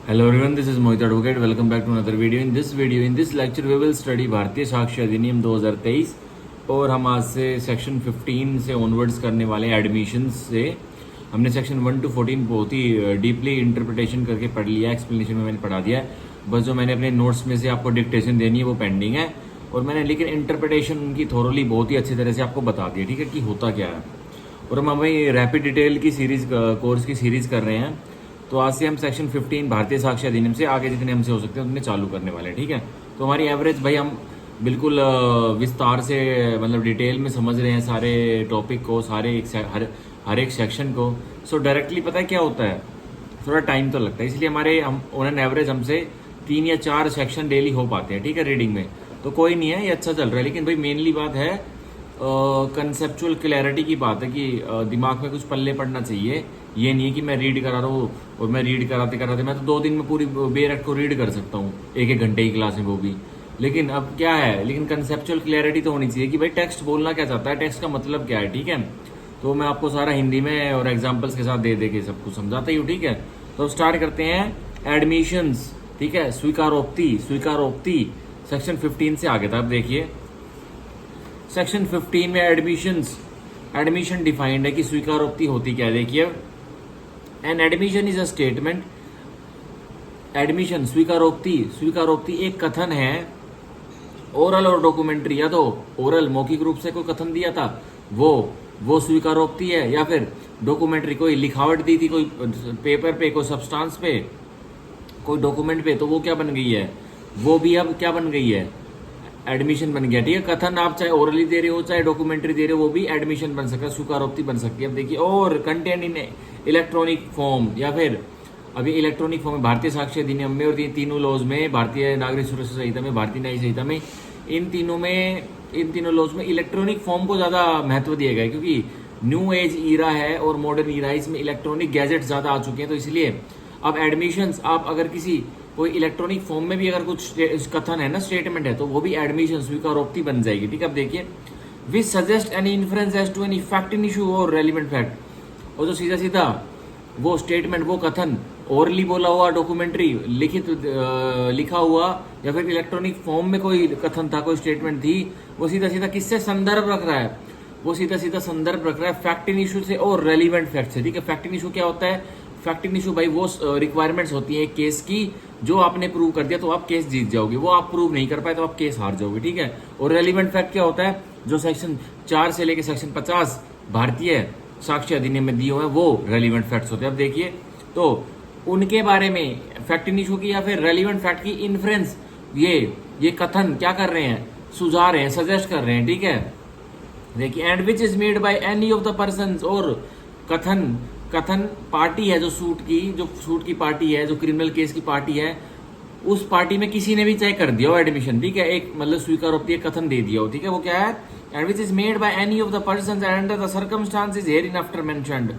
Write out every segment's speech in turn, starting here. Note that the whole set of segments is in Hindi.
Hello everyone, this is Mohit Advocate. Welcome back to another video. In this lecture, we will study भारतीय साक्ष्य अधिनियम 2023 और हम आज से सेक्शन 15 से ऑनवर्ड्स करने वाले एडमिशन से हमने सेक्शन 1 to 14 बहुत ही डीपली इंटरप्रिटेशन करके पढ़ लिया, एक्सप्लेनेशन में मैंने पढ़ा दिया है। बस जो मैंने अपने नोट्स में से आपको डिक्टेशन देनी है वो पेंडिंग है और मैंने लेकिन इंटरप्रिटेशन उनकी थोरली बहुत ही अच्छी तरह से आपको बता दिया, ठीक है, कि होता क्या है। और हम अभी रैपिड डिटेल की सीरीज कोर्स की सीरीज कर रहे हैं, तो आज से हम सेक्शन 15 भारतीय साक्ष्य अधिनियम से आगे जितने हमसे हो सकते हैं उतने चालू करने वाले हैं, ठीक है। तो हमारी एवरेज भाई हम बिल्कुल विस्तार से मतलब डिटेल में समझ रहे हैं सारे टॉपिक को, हर एक सेक्शन को। सो डायरेक्टली पता है क्या होता है, थोड़ा टाइम तो लगता है, इसलिए हम ऑन एन एवरेज हमसे 3 या 4 सेक्शन डेली हो पाते हैं, ठीक है, रीडिंग में। तो कोई नहीं है, ये अच्छा चल रहा है। लेकिन भाई मेनली बात है कंसेप्चुअल क्लैरिटी की बात है कि दिमाग में कुछ पल्ले पड़ना चाहिए। ये नहीं है कि मैं रीड करा रहा हूँ और मैं रीड कराते कराते मैं तो 2 दिन में पूरी बेरट को रीड कर सकता हूँ, 1-1 घंटे की क्लास में, वो भी। लेकिन अब क्या है, लेकिन कंसेप्चुअल क्लैरिटी तो होनी चाहिए कि भाई टेक्स्ट बोलना क्या चाहता है, टेक्स्ट का मतलब क्या है, ठीक है। तो मैं आपको सारा हिंदी में और एग्जाम्पल्स के साथ दे दे के सब कुछ समझाता ही हूँ, ठीक है। तो स्टार्ट करते हैं एडमिशंस, ठीक है। स्वीकारोक्ति सेक्शन 15 से आगे तक देखिए। सेक्शन 15 में एडमिशन डिफाइंड है कि स्वीकारोक्ति होती क्या है, देखिए। An admission is a statement. Admission स्वीकारोक्ति एक कथन है, ओरल और डॉक्यूमेंट्री, या तो ओरल मौखिक रूप से कोई कथन दिया था वो स्वीकारोक्ति है, या फिर डॉक्यूमेंट्री कोई लिखावट दी थी, कोई पेपर पे, कोई सब्सटेंस पे, कोई डॉक्यूमेंट पे, तो वो क्या बन गई है, वो भी अब क्या बन गई है, एडमिशन बन गया, ठीक है। कथन आप चाहे ओरली दे रहे हो चाहे डॉक्यूमेंट्री दे रहे हो, वो भी एडमिशन बन सकता है, स्वीकारोक्ति बन सकती है। अब देखिए, और कंटेंट इन इलेक्ट्रॉनिक फॉर्म, या फिर अभी इलेक्ट्रॉनिक फॉर्म में भारतीय साक्ष्य अधिनियम में और तीनों लॉज में, भारतीय नागरिक सुरक्षा संहिता में, भारतीय न्याय संहिता में, इन तीनों लॉज में इलेक्ट्रॉनिक फॉर्म को ज्यादा महत्व दिया गया है, क्योंकि न्यू एज ईरा है और मॉडर्न ईरा है, इसमें इलेक्ट्रॉनिक गैजेट ज्यादा आ चुके हैं। तो इसलिए अब एडमिशंस, आप अगर कोई इलेक्ट्रॉनिक फॉर्म में भी अगर कुछ कथन है ना, स्टेटमेंट है, तो वो भी एडमिशन स्वीकारोक्ति बन जाएगी, ठीक है। अब देखिए, which suggest any inference as to any fact in issue or relevant fact. और जो सीधा सीधा वो स्टेटमेंट, वो कथन ओरली बोला हुआ, डॉक्यूमेंट्री लिखा हुआ, या फिर इलेक्ट्रॉनिक फॉर्म में कोई कथन था, कोई स्टेटमेंट थी, वो सीधा सीधा किससे संदर्भ रख रहा है, वो सीधा सीधा संदर्भ रख रहा है फैक्ट इन इशू से और रेलिवेंट फैक्ट से, ठीक है। फैक्ट इन इशू क्या होता है, फैक्ट इन इशू भाई वो रिक्वायरमेंट्स होती है केस की, जो आपने प्रूव कर दिया तो आप केस जीत जाओगे, वो आप प्रूव नहीं कर पाए तो आप केस हार जाओगे, ठीक है। और रेलिवेंट फैक्ट क्या होता है, जो सेक्शन 4 से लेकर सेक्शन 50 भारतीय साक्ष्य अधिनियम में दिए हुए हैं, वो रेलिवेंट फैक्ट्स होते हैं। अब देखिए, तो उनके बारे में फैक्ट इन इशू की या फिर रेलिवेंट फैक्ट की इन्फ्रेंस, ये कथन क्या कर रहे हैं, सुझा रहे हैं, सजेस्ट कर रहे हैं, ठीक है। देखिए, and which is made by any of the person, और कथन पार्टी है, जो सूट की पार्टी है, जो क्रिमिनल केस की पार्टी है, उस पार्टी में किसी ने भी चाहे कर दिया हो एडमिशन, ठीक है, एक मतलब स्वीकारोक्ति एक कथन दे दिया हो, ठीक है। वो क्या है, and which is made by any of the person and under the circumstances hereinafter mentioned.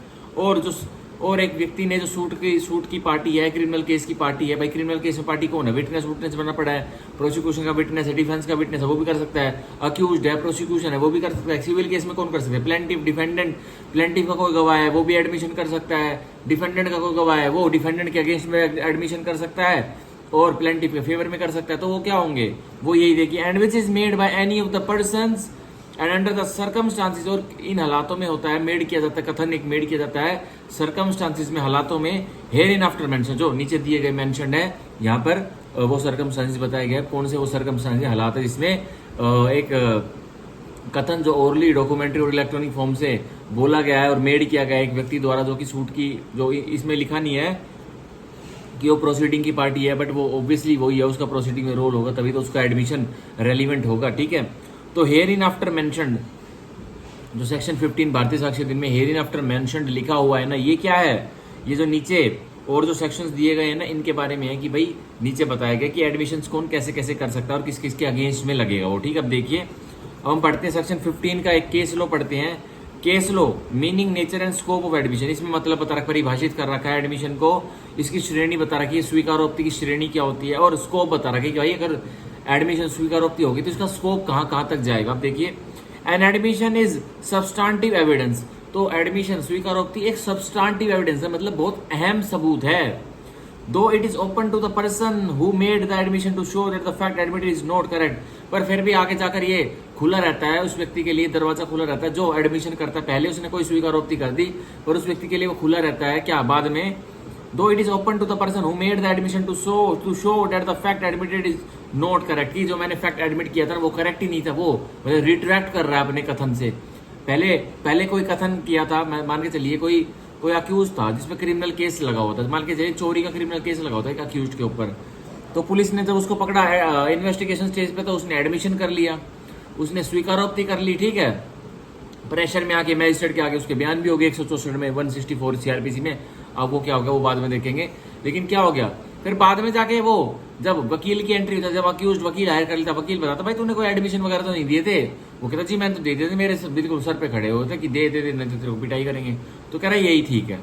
और एक व्यक्ति ने जो सूट की पार्टी है, क्रिमिनल केस की पार्टी है, भाई क्रिमिनल केस में पार्टी कौन है, विटनेस बनना पड़ा है, प्रोसिक्यूशन का विटनेस है, डिफेंस का विटनेस है, वो भी कर सकता है, अक्यूज्ड है, प्रोसिक्यूशन है, वो भी कर सकता है। सिविल केस में कौन कर सकता है, प्लेंटिफ का कोई गवाह है, वो भी एडमिशन कर सकता है, डिफेंडेंट का कोई गवाह है, वो डिफेंडेंट के अगेंस्ट में एडमिशन कर सकता है और प्लेंटिफ के फेवर में कर सकता है। तो वो क्या होंगे, वो यही देखिए, and which is made by any of the persons and under the circumstances, और इन हालातों में होता है, मेड किया जाता है, कथन एक मेड किया जाता है सर्कमस्टांसेस में, हालातों में, हेयर इन आफ्टर मेंशन, जो नीचे दिए गए मेंशन है यहाँ पर, वो सर्कमस्टांसेस बताया गया, कौन से वो सर्कमस्टांसेस हालात है जिसमें एक कथन जो ओरली, डॉक्यूमेंट्री और इलेक्ट्रॉनिक फॉर्म से बोला गया है और मेड किया गया है एक व्यक्ति द्वारा, जो कि सूट की, जो इसमें लिखा नहीं है कि वो प्रोसीडिंग की पार्टी है, बट वो ऑब्वियसली वही है, उसका प्रोसीडिंग में रोल होगा, तभी तो उसका एडमिशन रेलिवेंट होगा, ठीक है। तो हेयर इन आफ्टर मेंशन्ड, जो सेक्शन 15 भारतीय साक्ष्य अधिनियम में हेयर इन आफ्टर मेंशन्ड लिखा हुआ है ना, ये क्या है, ये जो नीचे और जो सेक्शंस दिए गए हैं ना, इनके बारे में है कि भाई नीचे बताया गया कि एडमिशंस कौन कैसे कैसे कर सकता है और किस किस के अगेंस्ट में लगेगा वो, ठीक है। अब देखिए, अब हम पढ़ते हैं सेक्शन 15 का एक केस लॉ पढ़ते हैं। Case law, meaning, nature and scope of admission, इसमें मतलब बता रखा, परिभाषित कर रखा है एडमिशन को, इसकी श्रेणी बता रखी है, स्वीकारोक्ति की श्रेणी क्या होती है, और स्कोप बता रखा है कि भाई अगर एडमिशन स्वीकारोक्ति होगी तो इसका स्कोप कहाँ तक जाएगा। अब देखिए, an admission is substantive evidence, तो एडमिशन स्वीकारोक्ति एक सब्सटेंटिव एविडेंस है, मतलब बहुत अहम सबूत है, though it is open to the person who made the admission to show that the fact admitted is not correct, पर फिर भी आगे जाकर ये खुला रहता है उस व्यक्ति के लिए, दरवाजा खुला रहता है जो एडमिशन करता है। पहले उसने कोई स्वीकारोक्ति कर दी पर उस व्यक्ति के लिए वो खुला रहता है क्या बाद में, though it is open to the person who made the admission to show that the fact admitted is not correct, कि जो मैंने फैक्ट एडमिट किया था वो करेक्ट ही नहीं था, वो रिट्रैक्ट कर रहा है अपने कथन से। पहले कोई कथन किया था, मान के चलिए कोई अक्यूज था जिसमें क्रिमिनल केस लगा हुआ था, मान के चलिए चोरी का क्रिमिनल केस लगा हुआ था एक अक्यूज के ऊपर, तो पुलिस ने जब उसको पकड़ा इन्वेस्टिगेशन स्टेज पे तो उसने एडमिशन कर लिया, उसने स्वीकारोक्ति कर ली, ठीक है। प्रेशर में आके मैजिस्ट्रेट के आगे उसके बयान भी हो गए 164 में 164 सीआरपीसी में। अब वो क्या हो गया वो बाद में देखेंगे, लेकिन क्या हो गया फिर बाद में जाके वो जब वकील की एंट्री होता है, जब अक्यूज वकील हायर कर लेता, वकील बताता भाई तूने कोई एडमिशन वगैरह तो नहीं दिए थे, वो कहता जी मैंने तो दे दिए थे, मेरे बिल्कुल सर पे खड़े होते कि दे नहीं तो तेरे को पिटाई करेंगे, तो कह रहा है यही ठीक है।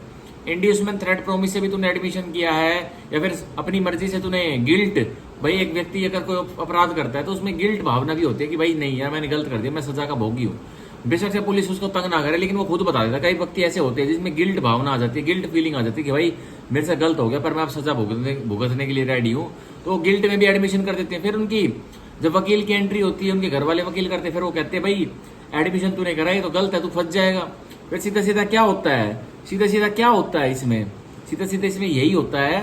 इंड्यूसमेंट थ्रेट प्रोमिस से भी तूने एडमिशन किया है, या फिर अपनी मर्जी से तूने गिल्ट, भाई एक व्यक्ति अगर कोई अपराध करता है तो उसमें गिल्ट भावना भी होती है कि भाई नहीं यार मैंने गलत कर दिया, मैं सजा का भोगी हूँ, बेशक से पुलिस उसको तंग ना करे लेकिन वो खुद बता देता। कई व्यक्ति ऐसे होते हैं जिसमें गिल्ट भावना आ जाती है, गिल्ट फीलिंग आ जाती है कि भाई मेरे से गलत हो गया पर मैं अब सजा भुगतने के लिए रेडी हूँ, तो गिल्ट में भी एडमिशन कर देते हैं। फिर उनकी जब वकील की एंट्री होती है, उनके घर वाले वकील करते हैं, फिर वो कहते हैं भाई एडमिशन तूने करा है तो गलत है, तू फंस जाएगा। फिर सीधा सीधा क्या होता है, सीधा सीधा इसमें यही होता है,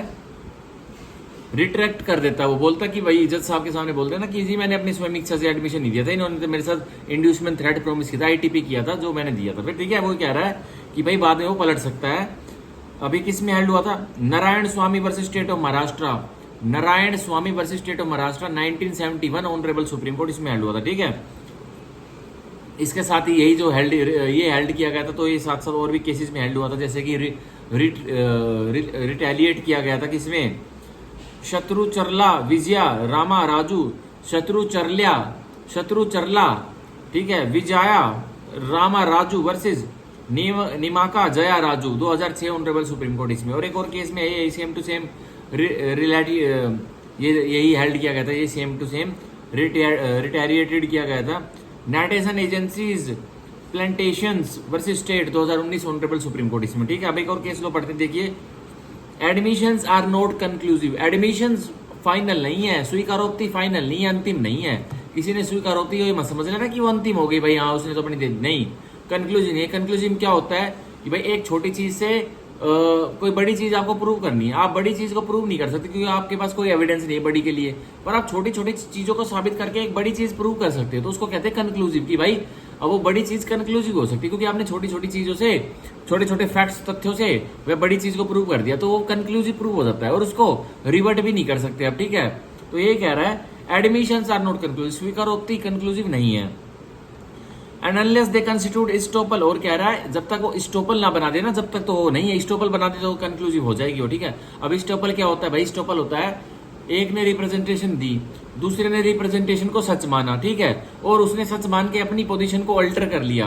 रिट्रैक्ट कर देता है। वो बोलता कि भाई जज साहब के सामने बोलते हैं ना कि जी मैंने अपनी स्वयं इच्छा से एडमिशन नहीं दिया था, इन्होंने तो मेरे साथ इंड्यूसमेंट थ्रेट प्रॉमिस किया था, आईटीपी किया था जो मैंने दिया था। फिर ठीक है वो कह रहा है कि भाई बाद में वो पलट सकता है। अभी किस में हेल्ड हुआ था, Narayan Swami versus state of Maharashtra, Narayan Swami versus state of Maharashtra 1971 honourable supreme court, इसमें हेल्ड हुआ था, ठीक है। इसके साथ ही यही जो हेल्ड किया गया था, तो ये साथ साथ और भी केसेस में हेल्ड हुआ था, जैसे कि रिटेलिएट किया गया था किसमें, शत्रुचरला विजया रामा राजू, शत्रुचरला ठीक है Vijaya Rama Raju versus Nimaka Jaya Raju 2006 honourable supreme court इसमें। और एक और केस में ये सेम टू सेम यही हेल्ड किया गया था, ये सेम टू सेम रिटेलिएटेड किया गया था, Natesan agencies plantations versus state 2019 honourable supreme court इसमें, ठीक है। अब एक और केस लो पढ़ते देखिए, admissions are not conclusive, admissions final नहीं है, स्वीकारोक्ति फाइनल नहीं है, अंतिम नहीं है। किसी ने स्वीकारोक्ति हो मत समझ लेना कि वो अंतिम हो गई, भाई हाँ उसने तो अपनी दे दी, नहीं, कंक्लूजन है। कंक्लूजन क्या होता है कि भाई एक छोटी चीज से कोई बड़ी चीज आपको प्रूव करनी है, आप बड़ी चीज को प्रूव नहीं कर सकते क्योंकि आपके पास कोई एविडेंस नहीं है बड़ी के लिए, पर आप छोटी छोटी चीजों को साबित करके एक बड़ी चीज प्रूव कर सकते हो, तो उसको कहते हैं कंक्लूसिव, कि भाई अब वो बड़ी चीज कंक्लूसिव हो सकती है क्योंकि आपने छोटी छोटी चीजों से, छोटे छोटे फैक्ट्स तथ्यों से वह बड़ी चीज को प्रूव कर दिया, तो वो कंक्लूसिव प्रूव हो जाता है और उसको रिवर्ट भी नहीं कर सकते आप, ठीक है। तो ये कह रहा है एडमिशंस आर नॉट कंक्लूसिव, स्वीकारोक्ति कंक्लूसिव नहीं है, and unless they constitute estoppel, और कह रहा है जब तक वो स्टोपल ना बना देना, जब तक तो वो नहीं है, स्टोपल बना दे तो कंक्लूसिव हो जाएगी वो, ठीक है। अब स्टोपल क्या होता है भाई, स्टोपल होता है एक ने रिप्रेजेंटेशन दी, दूसरे ने रिप्रेजेंटेशन को सच माना, ठीक है, और उसने सच मान के अपनी पोजीशन को अल्टर कर लिया,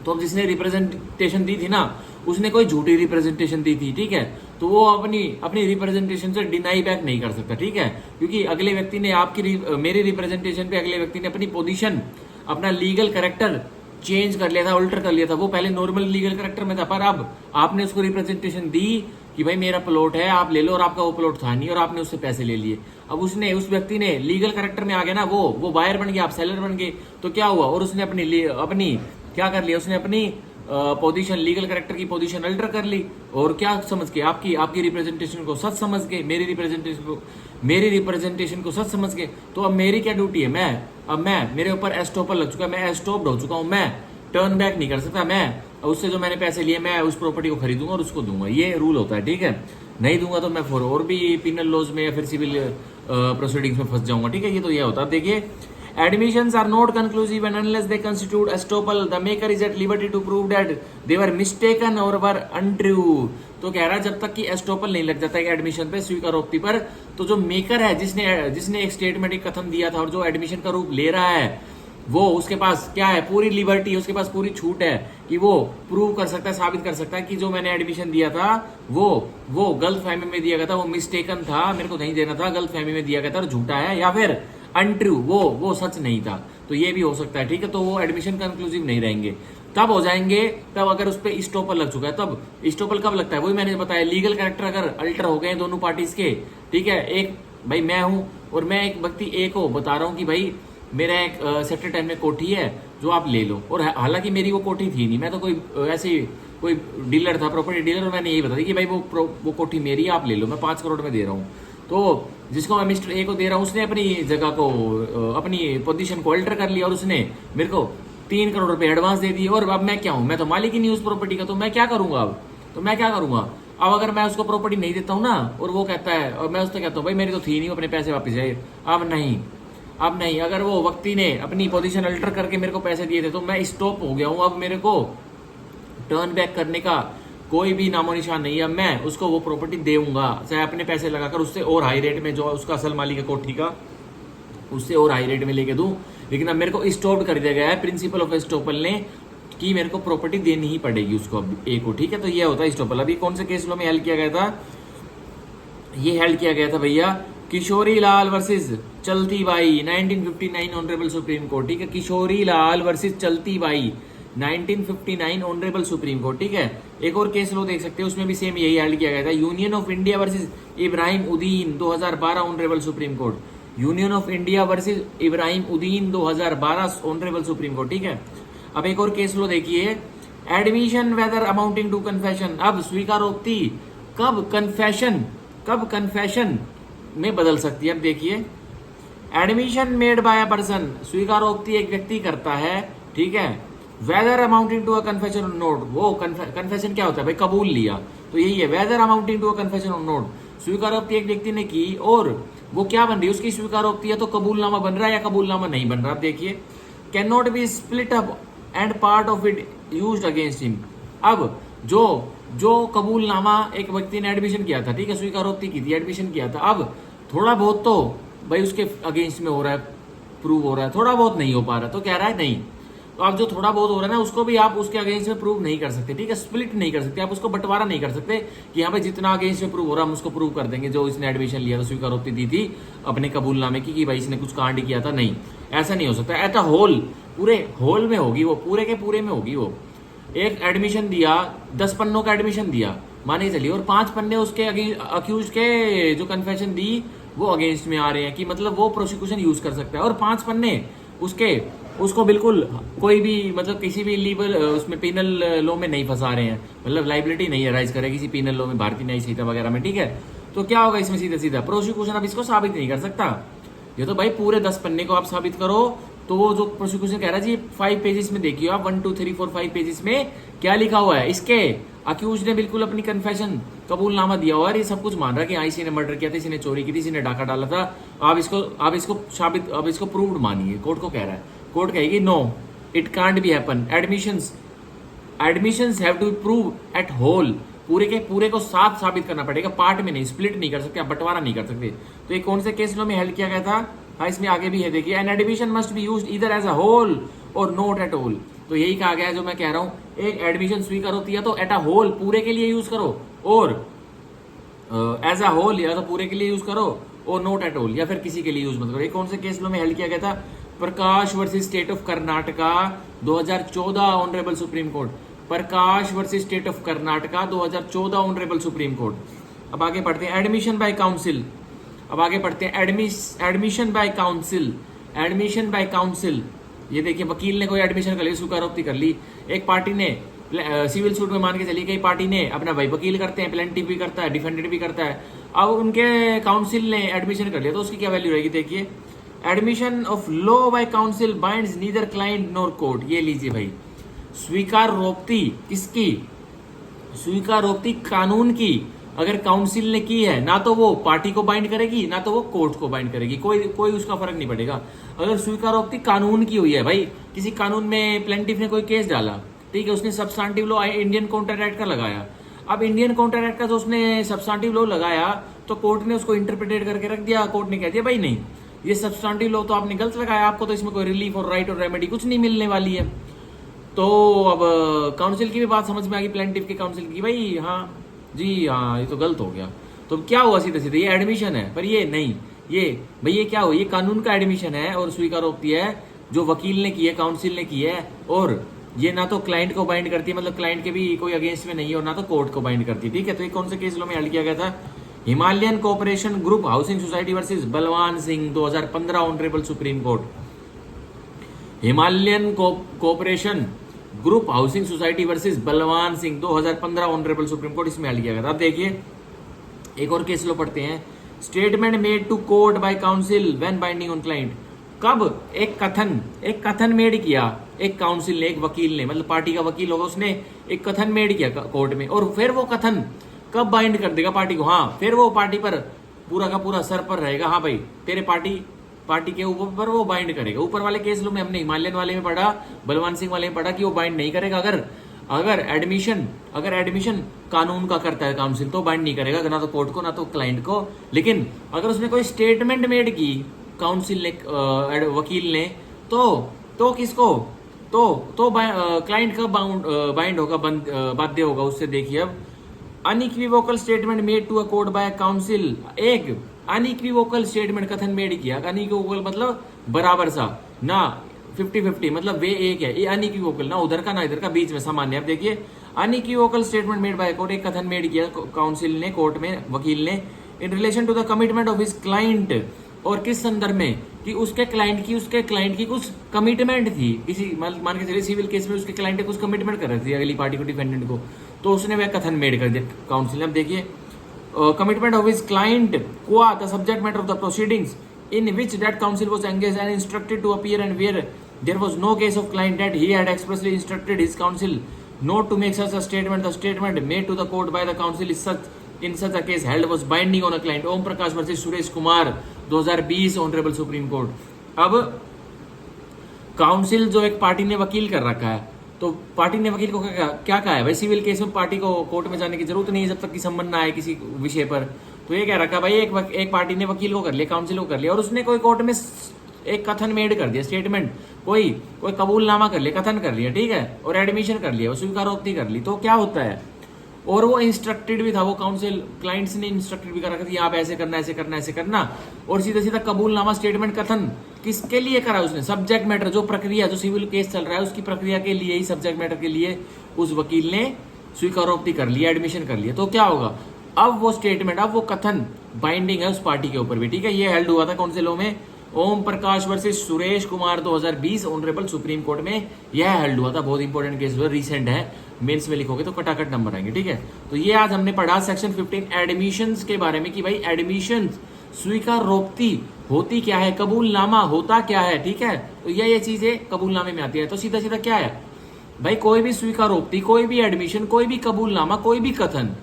तो अब जिसने रिप्रेजेंटेशन दी थी ना उसने कोई झूठी रिप्रेजेंटेशन दी थी, ठीक है, तो वो अपनी रिप्रेजेंटेशन से डिनाई बैक नहीं कर सकता, ठीक है, क्योंकि अगले व्यक्ति ने मेरी रिप्रेजेंटेशन पे अगले व्यक्ति ने अपनी पोजीशन, अपना लीगल कैरेक्टर चेंज कर लिया था, अल्टर कर लिया था। वो पहले नॉर्मल लीगल कैरेक्टर में था, पर अब आपने उसको रिप्रेजेंटेशन दी कि भाई मेरा प्लॉट है आप ले लो, और आपका वो प्लॉट था नहीं और आपने उससे पैसे ले लिए। अब उस व्यक्ति ने लीगल कैरेक्टर में आ गया ना, वो बायर बन गया, आप सेलर बन गए, तो क्या हुआ, और उसने अपनी क्या कर लिया, उसने अपनी पोजीशन, लीगल कैरेक्टर की पोजीशन अल्टर कर ली, और क्या समझ के आपकी रिप्रेजेंटेशन को सच समझ के, मेरी रिप्रेजेंटेशन को सच समझ के, तो अब मेरी क्या ड्यूटी है, मेरे ऊपर एस्टोपल लग चुका है, मैं एस्टोप्ड हो चुका हूं, मैं टर्न बैक नहीं कर सकता, मैं उससे जो मैंने पैसे लिए मैं उस प्रॉपर्टी को खरीदूंगा और उसको दूंगा, ये रूल होता है, ठीक है। नहीं दूंगा तो मैं फिर और भी पिनल लॉज में या फिर सिविल प्रोसीडिंग्स में फंस जाऊंगा, ठीक है। ये तो ये होता है। देखिए admissions are not conclusive and unless they constitute estoppel the maker is at liberty to prove that they were mistaken or were untrue। तो कह रहा है जब तक कि एस्टोपल नहीं लग जाता है एडमिशन पे, स्वीकारोक्ति पर, तो जो मेकर है जिसने एक स्टेटमेंट, एक कथन दिया था और जो एडमिशन का रूप ले रहा है, वो उसके पास क्या है, पूरी लिबर्टी, उसके पास पूरी छूट है कि वो प्रूव कर सकता है, साबित कर सकता है कि जो मैंने एडमिशन दिया था वो गलत फहमी में दिया गया था, वो मिस्टेकन था, मेरे को नहीं देना था, गलत फहमी में दिया गया था और झूठा है, या फिर अनट्रू, वो सच नहीं था, तो ये भी हो सकता है, ठीक है। तो वो एडमिशन कंक्लूसिव नहीं रहेंगे। तब हो जाएंगे, तब अगर उस पर स्टॉपर लग चुका है। तब स्टॉपर कब लगता है, वही मैंने बताया, लीगल कैरेक्टर अगर अल्टर हो गए दोनों पार्टीज के, ठीक है, एक भाई मैं हूं और मैं एक व्यक्ति ए को बता रहा हूं कि भाई मेरा एक सेक्टर 10 में कोठी है जो आप ले लो, और हालांकि मेरी वो कोठी थी नहीं, मैं तो कोई ऐसे कोई डीलर था, प्रॉपर्टी डीलर, और मैंने यही बता दी कि भाई वो कोठी मेरी है, आप ले लो, मैं 5 करोड़ में दे रहा हूँ। तो जिसको मैं मिस्टर ए को दे रहा हूँ, उसने अपनी जगह को, अपनी पोजीशन को अल्टर कर लिया और उसने मेरे को 3 करोड़ रुपए एडवांस दे दिए, और अब मैं क्या हूँ, मैं तो मालिक ही नहीं उस प्रॉपर्टी का, तो मैं क्या करूंगा अब, तो मैं क्या करूंगा अब अगर मैं उसको प्रॉपर्टी नहीं देता हूँ ना, और वो कहता है, और मैं उससे कहता हूँ भाई मेरी तो थी नहीं, अपने पैसे वापस जाए, अब नहीं, अगर वो व्यक्ति ने अपनी पोजीशन अल्टर करके मेरे को पैसे दिए थे तो मैं स्टॉप हो गया हूँ, अब मेरे को टर्न बैक करने का कोई भी नामो निशान नहीं है। मैं उसको वो प्रॉपर्टी देऊंगा, चाहे अपने पैसे लगाकर उससे और हाई रेट में, जो उसका असल मालिक है कोठी का, उससे और हाई रेट में लेके दूं, लेकिन अब मेरे को स्टॉप कर दिया गया है प्रिंसिपल ऑफ एस्टॉपल ने कि मेरे को प्रॉपर्टी देनी ही पड़ेगी उसको अब ए को, ठीक है। तो ये होता है एस्टॉपल। अभी कौन से केस में हेल्ड किया गया था, ये हेल्ड किया गया था भैया किशोरी लाल वर्सेस चलती बाई 1959 ऑनरेबल सुप्रीम कोर्ट, ठीक है। किशोरी लाल वर्सेस चलती बाई 1959 ऑनरेबल सुप्रीम कोर्ट, ठीक है। एक और केस लो देख सकते हैं, उसमें भी सेम यही हेल्ड किया गया था, Union of India versus Ibrahim Uddin 2012 honourable supreme Court, Union of India versus Ibrahim Uddin 2012 honourable supreme Court, ठीक है। अब एक और केस लो देखिए, admission whether amounting to confession. अब स्वीकारोक्ति कब कन्फेशन में बदल सकती है। अब देखिए, admission made by a person, स्वीकारोक्ति एक व्यक्ति करता है, ठीक है, whether amounting to a confession or not, वो कन्फेशन क्या होता है भाई, कबूल लिया, तो यही है whether amounting to a confession or not. स्वीकारोक्ति एक व्यक्ति ने की और वो क्या बन रही है, उसकी स्वीकारोक्ति है, तो कबूलनामा बन रहा है या कबूलनामा नहीं बन रहा। आप देखिए, can not B split up and part of it used against him. अब जो कबूलनामा एक व्यक्ति ने एडमिशन किया था, ठीक है, स्वीकारोक्ति की थी, एडमिशन किया था, अब थोड़ा बहुत तो भाई उसके अगेंस्ट में हो रहा है, प्रूव हो रहा है, थोड़ा बहुत नहीं हो पा रहा, तो कह रहा है नहीं। तो आप जो थोड़ा बहुत हो रहा है ना, उसको भी आप उसके अगेंस्ट में प्रूव नहीं कर सकते, ठीक है, स्प्लिट नहीं कर सकते, आप उसको बंटवारा नहीं कर सकते कि यहाँ पे जितना अगेंस्ट में प्रूव हो रहा है हम उसको प्रूव कर देंगे, जो इसने एडमिशन लिया था, स्वीकारोक्ति दी थी अपने कबूलनामे की कि भाई इसने कुछ कांड किया था, नहीं, ऐसा नहीं हो सकता। एट अ होल, पूरे होल में होगी वो, पूरे के पूरे में होगी वो। एक एडमिशन दिया, 10 पन्नों का एडमिशन दिया, माने चलिए, और 5 पन्ने उसके अक्यूज के जो कन्फेशन दी वो अगेंस्ट में आ रहे हैं, कि मतलब वो प्रोसिक्यूशन यूज कर सकता है, और 5 पन्ने उसको बिल्कुल कोई भी, मतलब किसी भी लीगल उसमें पिनल लॉ में नहीं फंसा रहे हैं, मतलब लाइबिलिटी नहीं अराइज करे किसी पिनल लॉ में, भारतीय न्याय संहिता वगैरह में, ठीक है। तो क्या होगा इसमें, सीधा प्रोसिक्यूशन अब इसको साबित नहीं कर सकता। ये तो भाई पूरे 10 पन्ने को आप साबित करो, तो वो जो प्रोसिक्यूशन कह रहा है जी 5 पेजेस में देखिए आप, 1 2 3 4 5 पेजेस में क्या लिखा हुआ है, इसके अक्यूज ने बिल्कुल अपनी कन्फेशन, कबूलनामा दिया हुआ है, ये सब कुछ मान रहा है कि हाँ इसी ने मर्डर किया था, इसी ने चोरी की थी, इसी ने डाका डाला था, आप इसको साबित, अब इसको प्रूव्ड मानिए, कोर्ट को कह रहा है। कोर्ट कहेगी no, it can't be happen, admissions have to prove at whole, पूरे के पूरे को साथ साबित करना पड़ेगा, पार्ट में नहीं, स्प्लिट नहीं कर सकते, आप बंटवारा नहीं कर सकते। तो ये कौन से केस में हेल्ड किया गया था, हाँ इसमें आगे भी है देखिए, an admission must be used either as a whole or not at all. तो यही कहा गया है जो मैं कह रहा हूं, एक एडमिशन स्वीकारोक्ति है तो एट अ होल, पूरे के लिए यूज करो, और एज अ होल या तो पूरे के लिए यूज करो, और नॉट एट ऑल, या फिर किसी के लिए यूज मत करो। ये कौन से केस में हेल्ड किया गया था, Prakash versus state of Karnataka 2014 honourable supreme court, Prakash versus state of Karnataka 2014 honourable supreme court. अब आगे बढ़ते हैं, एडमिशन बाय काउंसिल। अब आगे बढ़ते हैं, एडमिशन बाय काउंसिल। ये देखिए, वकील ने कोई एडमिशन कर ली, स्वीकारोक्ति कर ली, एक पार्टी ने सिविल सूट में मान के चलिए, कई पार्टी ने अपना भाई वकील करते हैं, प्लेंटिफ भी करता है, डिफेंडेंट भी करता है, अब उनके काउंसिल ने एडमिशन कर लिया, तो उसकी क्या वैल्यू रहेगी देखिए, admission of law by council binds neither client nor court. ये लीजिए भाई, स्वीकारोक्ति किसकी, स्वीकारोक्ति कानून की अगर काउंसिल ने की है, ना तो वो पार्टी को बाइंड करेगी, ना तो वो कोर्ट को बाइंड करेगी, कोई उसका फर्क नहीं पड़ेगा। अगर स्वीकारोक्ति कानून की हुई है, भाई किसी कानून में प्लेंटिफ ने कोई केस डाला, ठीक है, उसने substantive law Indian counter act का लगाया, अब इंडियन काउंटर एक्ट का जो उसने सब्सटेंटिव लॉ लगाया, तो कोर्ट ने उसको इंटरप्रिटेट करके रख दिया, कोर्ट ने कह दिया भाई नहीं, ये सब्सटेंटिव लॉ तो आपने गलत लगाया, आपको तो इसमें कोई रिलीफ और राइट और रेमेडी कुछ नहीं मिलने वाली है। तो अब काउंसिल की भी बात समझ में आ गई, प्लेंटिफ के काउंसिल की, भाई हाँ जी हाँ ये तो गलत हो गया, तो क्या हुआ, सीधे सीधे ये एडमिशन है, पर ये नहीं, ये भाई ये क्या हुआ, ये कानून का एडमिशन है और स्वीकारोक्ति है जो वकील ने की है, काउंसिल ने की है, और ये ना तो क्लाइंट को बाइंड करती है, मतलब क्लाइंट के भी कोई अगेंस्ट में नहीं है, और ना तो कोर्ट को बाइंड करती है, ठीक है। तो ये कौन से केस लॉ में हल किया गया था? Himalayan cooperation group housing society versus Balwan Singh 2015 honourable supreme court. Himalayan cooperation group housing society versus Balwan Singh 2015 honourable supreme court, इसमें हल किया गया था। अब देखिए एक और केस लो पढ़ते हैं। Statement made to court by counsel when binding on client. कब एक कथन मेड किया एक काउंसिल ने, एक वकील ने, मतलब पार्टी का वकील होगा, उसने एक कथन मेड किया कोर्ट में, और फिर वो कथन कब बाइंड कर देगा पार्टी को? हाँ, फिर वो पार्टी पर पूरा का पूरा सर पर रहेगा। हाँ भाई, तेरे पार्टी के ऊपर वो बाइंड करेगा। ऊपर वाले केस लो में हमने हिमालयन वाले में पढ़ा, बलवान सिंह वाले में पढ़ा कि वो बाइंड नहीं करेगा। अगर एडमिशन कानून का करता है काउंसिल तो बाइंड नहीं करेगा, ना तो कोर्ट को ना तो क्लाइंट को। लेकिन अगर उसने कोई स्टेटमेंट मेड की काउंसिल ने, वकील ने, तो किसको, तो क्लाइंट का बाइंड होगा, बाध्य होगा उससे। देखिए अब unequivocal statement made to a court by counsel. एक अनइक्विवोकल स्टेटमेंट कथन मेड किया, अनइक्विवोकल मतलब बराबर सा, ना 50-50, मतलब वे एक है, ये अनइक्विवोकल, ना उधर का ना इधर का, बीच में सामान्य। अब देखिए unequivocal statement made by court, एक कथन मेड किया काउंसिल ने, कोर्ट में वकील ने, in relation to the commitment of his client, और किस संदर्भ में कि उसके क्लाइंट की कुछ कमिटमेंट थी, किसी मान के चलिए सिविल केस में उसके क्लाइंट ने कुछ कमिटमेंट कर रखी थी अगली पार्टी को, डिफेंडेंट को, तो उसने वह कथन मेड कर दिया काउंसिल ने। अब देखिए commitment of his client qua the subject matter of the proceedings in which that counsel was engaged and instructed to appear, and where there was no case of client that he had expressly instructed his counsel not to make such a statement. The statement made to the court by the counsel is in such a case held was binding on a client. Om Prakash versus Suresh Kumar 2020 honourable supreme court. अब काउंसिल जो एक पार्टी ने वकील कर रखा है, तो पार्टी ने वकील को क्या कहा है भाई? सिविल केस में पार्टी को कोर्ट में जाने की जरूरत नहीं है जब तक कि संबंध ना आए किसी विषय पर। तो ये कह रखा भाई, एक पार्टी ने वकील को कर लिया, काउंसिल को कर लिया, और उसने कोई कोर्ट में एक कथन मेड कर दिया, स्टेटमेंट, कोई कबूलनामा कर लिया, कथन कर लिया, ठीक है, और एडमिशन कर लिया, स्वीकारोक्ति कर ली, तो क्या होता है? और वो इंस्ट्रक्टेड भी था, वो काउंसिल क्लाइंट्स ने इंस्ट्रक्टेड भी कर रखा था, आप ऐसे करना, ऐसे करना, ऐसे करना, और सीधा सीधा कबूलनामा स्टेटमेंट कथन किसके लिए करा उसने? सब्जेक्ट मैटर, जो प्रक्रिया, जो सिविल केस चल रहा है उसकी प्रक्रिया के लिए ही, सब्जेक्ट मैटर के लिए उस वकील ने स्वीकारोक्ति कर लिया, एडमिशन कर लिया। तो क्या होगा? अब वो स्टेटमेंट, अब वो कथन बाइंडिंग है उस पार्टी के ऊपर भी, ठीक है। ये हेल्ड हुआ था कौन से लॉ में? Om Prakash versus Suresh Kumar 2020 honourable supreme court में यह हेल्ड हुआ था। बहुत इंपॉर्टेंट केस हुआ, रिसेंट है, मेंस में लिखोगे तो कटाकट नंबर आएंगे, ठीक है। तो ये आज हमने पढ़ा सेक्शन 15 एडमिशंस के बारे में कि भाई एडमिशन स्वीकारोक्ति होती क्या है, कबूलनामा होता क्या है, ठीक है। तो ये चीजें कबूलनामे में आती है। तो सीधा सीधा क्या है भाई? कोई भी स्वीकारोक्ति, कोई भी एडमिशन, कोई भी कबूलनामा, कोई भी कथन